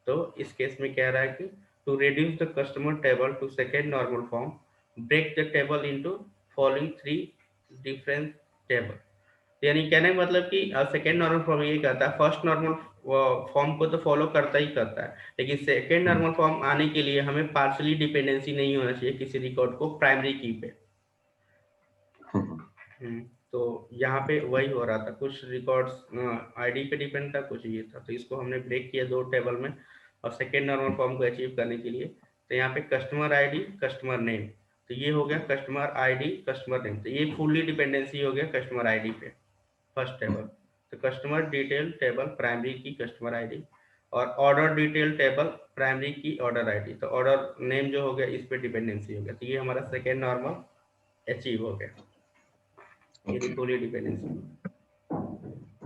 तो इस केस में कह रहा है कि to reduce the customer table to second normal form, break the table into following 3 different table. यानी कहने का मतलब कि सेकेंड नॉर्मल फॉर्म ये करता है, फर्स्ट नॉर्मल फॉर्म को तो फॉलो करता ही करता है, लेकिन सेकेंड नॉर्मल फॉर्म आने के लिए हमें पार्शियली डिपेंडेंसी नहीं होना चाहिए किसी रिकॉर्ड को प्राइमरी की पे। तो यहाँ पे वही हो रहा था, कुछ रिकॉर्ड्स आईडी पे डिपेंड था, कुछ ये था, तो इसको हमने ब्रेक किया दो टेबल में, और सेकेंड नॉर्मल फॉर्म को अचीव करने के लिए। तो यहाँ पे कस्टमर आईडी, कस्टमर नेम, तो ये हो गया कस्टमर आईडी, कस्टमर नेम, तो ये फुल्ली डिपेंडेंसी हो गया कस्टमर आईडी पे फर्स्ट टेबल। तो customer detail table primary key customer ID, और ऑर्डर डिटेल टेबल प्राइमरी की ऑर्डर आईडी, तो ऑर्डर नेम जो हो गया इस पे डिपेंडेंसी हो गया, तो ये हमारा सेकेंड नॉर्मल अचीव हो गया, ये फुली डिपेंडेंसी।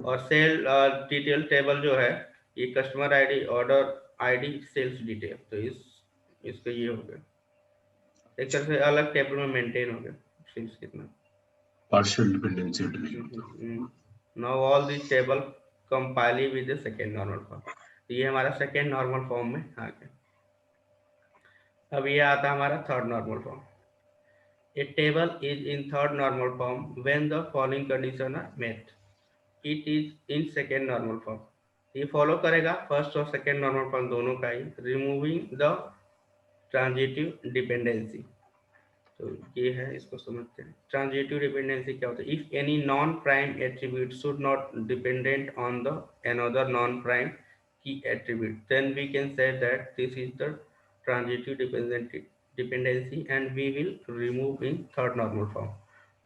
और सेल डिटेल टेबल जो है ये customer id, order id, sales detail, तो इसका ये हो गया एक तरह से अलग टेबल में मेंटेन हो गया। सेल्स कितना partial dependency delete. Now all this table compile with the second normal form. तो ये हमारा सेकेंड नॉर्मल फॉर्म में आ गया। अब ये आता हमारा third normal form. A table is in third normal form when the following conditions are met। It is in second normal form. ये फॉलो करेगा फर्स्ट और सेकेंड नॉर्मल फॉर्म दोनों का ही, रिमूविंग द ट्रांजिटिव डिपेंडेंसी। तो ये है, इसको समझते हैं। ट्रांजिटिव डिपेंडेंसी क्या होता है? If any non prime attribute should not dependent on the another non prime key attribute, then we can say that this is the transitive dependency, and we will remove in third normal form.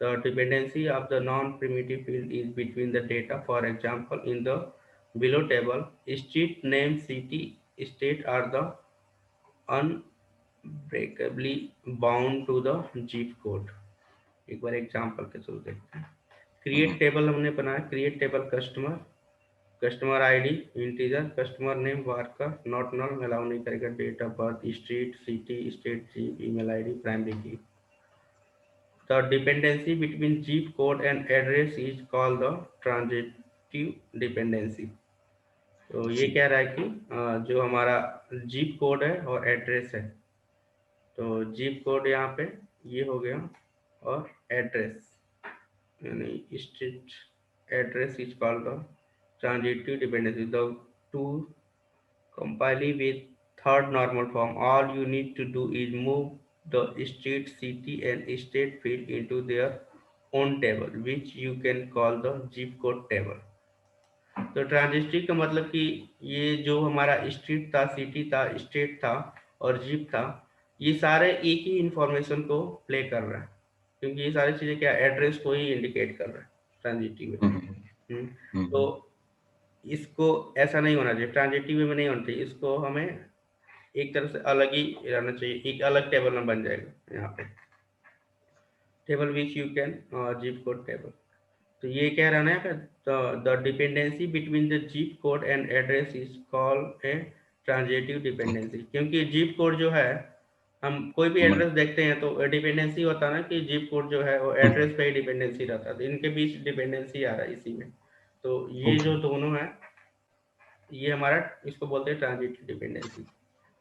The dependency of the non-primitive field is between the data. For example, in the below table, street name, city, state are the unbreakably bound to the zip code. एक बार example के through देखते हैं। Create table हमने बनाया, create table customer, customer id integer, customer name varchar, not null, allow नहीं करेगा, date of birth, street, city, state, zip, email id, primary key. The dependency between zip code and address is called the transitive dependency. तो ये कह रहा है कि जो हमारा zip code है और एड्रेस है, तो zip code यहाँ पे ये हो गया, और एड्रेस यानी street address is called the transitive dependency. The two comply with third normal form. All you need to do is move the street, city and state field into their own table, which you can call the zip code table. तो transitive का मतलब कि ये जो हमारा street था, city था, state था और जिप था, ये सारे एक ही इंफॉर्मेशन को प्ले कर रहा है, क्योंकि ये सारी चीजें क्या एड्रेस को ही इंडिकेट कर रहा है ट्रांजिटिव में। तो इसको ऐसा नहीं होना चाहिए, ट्रांजिटिव में नहीं होना चाहिए, इसको हमें एक तरह से अलग ही रहना चाहिए, एक अलग टेबल में बन जाएगा यहाँ पे, table which you can zip code table. तो ये कह रहा है ना, the dependency between the zip code and address is called a transitive dependency. क्योंकि जिप कोड जो है, हम कोई भी एड्रेस देखते हैं तो डिपेंडेंसी होता है ना कि जिप कोड जो है वो एड्रेस पे ही डिपेंडेंसी रहता है, तो इनके बीच डिपेंडेंसी आ रहा है इसी में। तो ये जो दोनों है, ये हमारा, इसको बोलते हैं ट्रांजिटिव डिपेंडेंसी।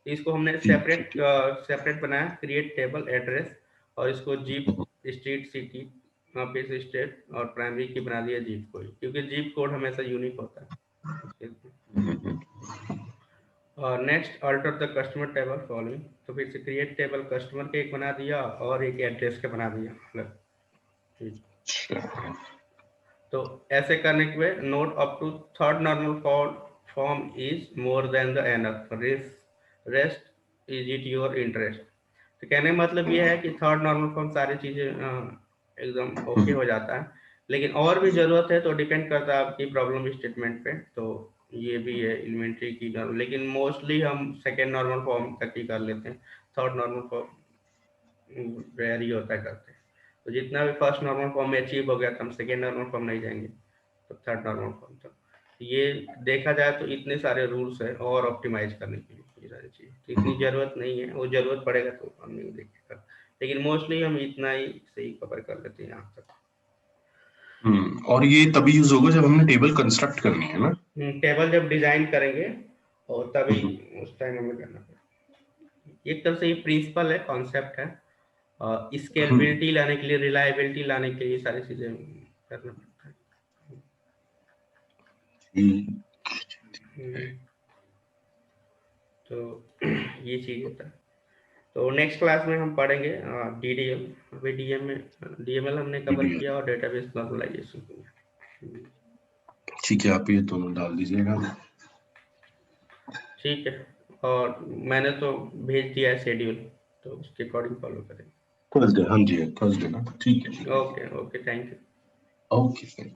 इसको हमने सेपरेट बनाया, क्रिएट टेबल एड्रेस, और इसको जीप, स्ट्रीट, सिटी, फिर स्टेट और प्राइमरी की बना दिया जीप कोड, क्योंकि जीप कोड हमेशा यूनिक होता है। और next, alter the customer table following. तो फिर से क्रिएट टेबल कस्टमर के एक बना दिया और एक एड्रेस के बना दिया अलग। तो ऐसे करने के बाद note up to third normal form is more than the enough, rest is it your interest. तो कहने का मतलब ये है कि थर्ड नॉर्मल फॉर्म सारी चीजें एकदम ओके हो जाता है, लेकिन और भी जरूरत है तो डिपेंड करता है आपकी प्रॉब्लम स्टेटमेंट पे। तो ये भी है एलिमेंट्री की नॉर्मल, लेकिन मोस्टली हम सेकेंड नॉर्मल फॉर्म तक ही कर लेते हैं, थर्ड नॉर्मल फॉर्म रेयर ही होता है करते हैं। तो जितना भी फर्स्ट नॉर्मल फॉर्म में अचीव हो गया तो हम सेकेंड नॉर्मल फॉर्म नहीं जाएंगे, तो थर्ड नॉर्मल फॉर्म तक। ये देखा जाए तो इतने सारे रूल्स है और ऑप्टिमाइज करने के लिए ये सारी चीज़, तो इतनी जरूरत नहीं है, वो जरूरत पड़ेगा तो हम नहीं देखेगा, लेकिन मोस्टली हम इतना ही सही कवर कर लेते हैं यहाँ तक। और ये तभी यूज होगा जब हमने टेबल कंस्ट्रक्ट करनी है ना, टेबल जब डिजाइन करेंगे और तभी उस टाइम हमें करना पड़ेगा। एक तरह से ये प्रिंसिपल है, कॉन्सेप्ट है, स्केलेबिलिटी लाने के लिए, रिलायबिलिटी लाने के लिए सारी चीजें करना पड़ता है। तो ये चीज होता है। तो नेक्स्ट क्लास में हम पढ़ेंगे डीडीएल। अभी डीएमएल हमने कवर किया और डेटाबेस नॉर्मलाइजेशन। ठीक है, आप ये दोनों डाल दीजिएगा। ठीक है, और मैंने तो भेज दिया है शेड्यूल, तो उसके अकॉर्डिंग फॉलो करेंगे। थर्सडे, हाँ जी थर्सडे ना, ठीक है। Okay, thank you. Okay, thank you.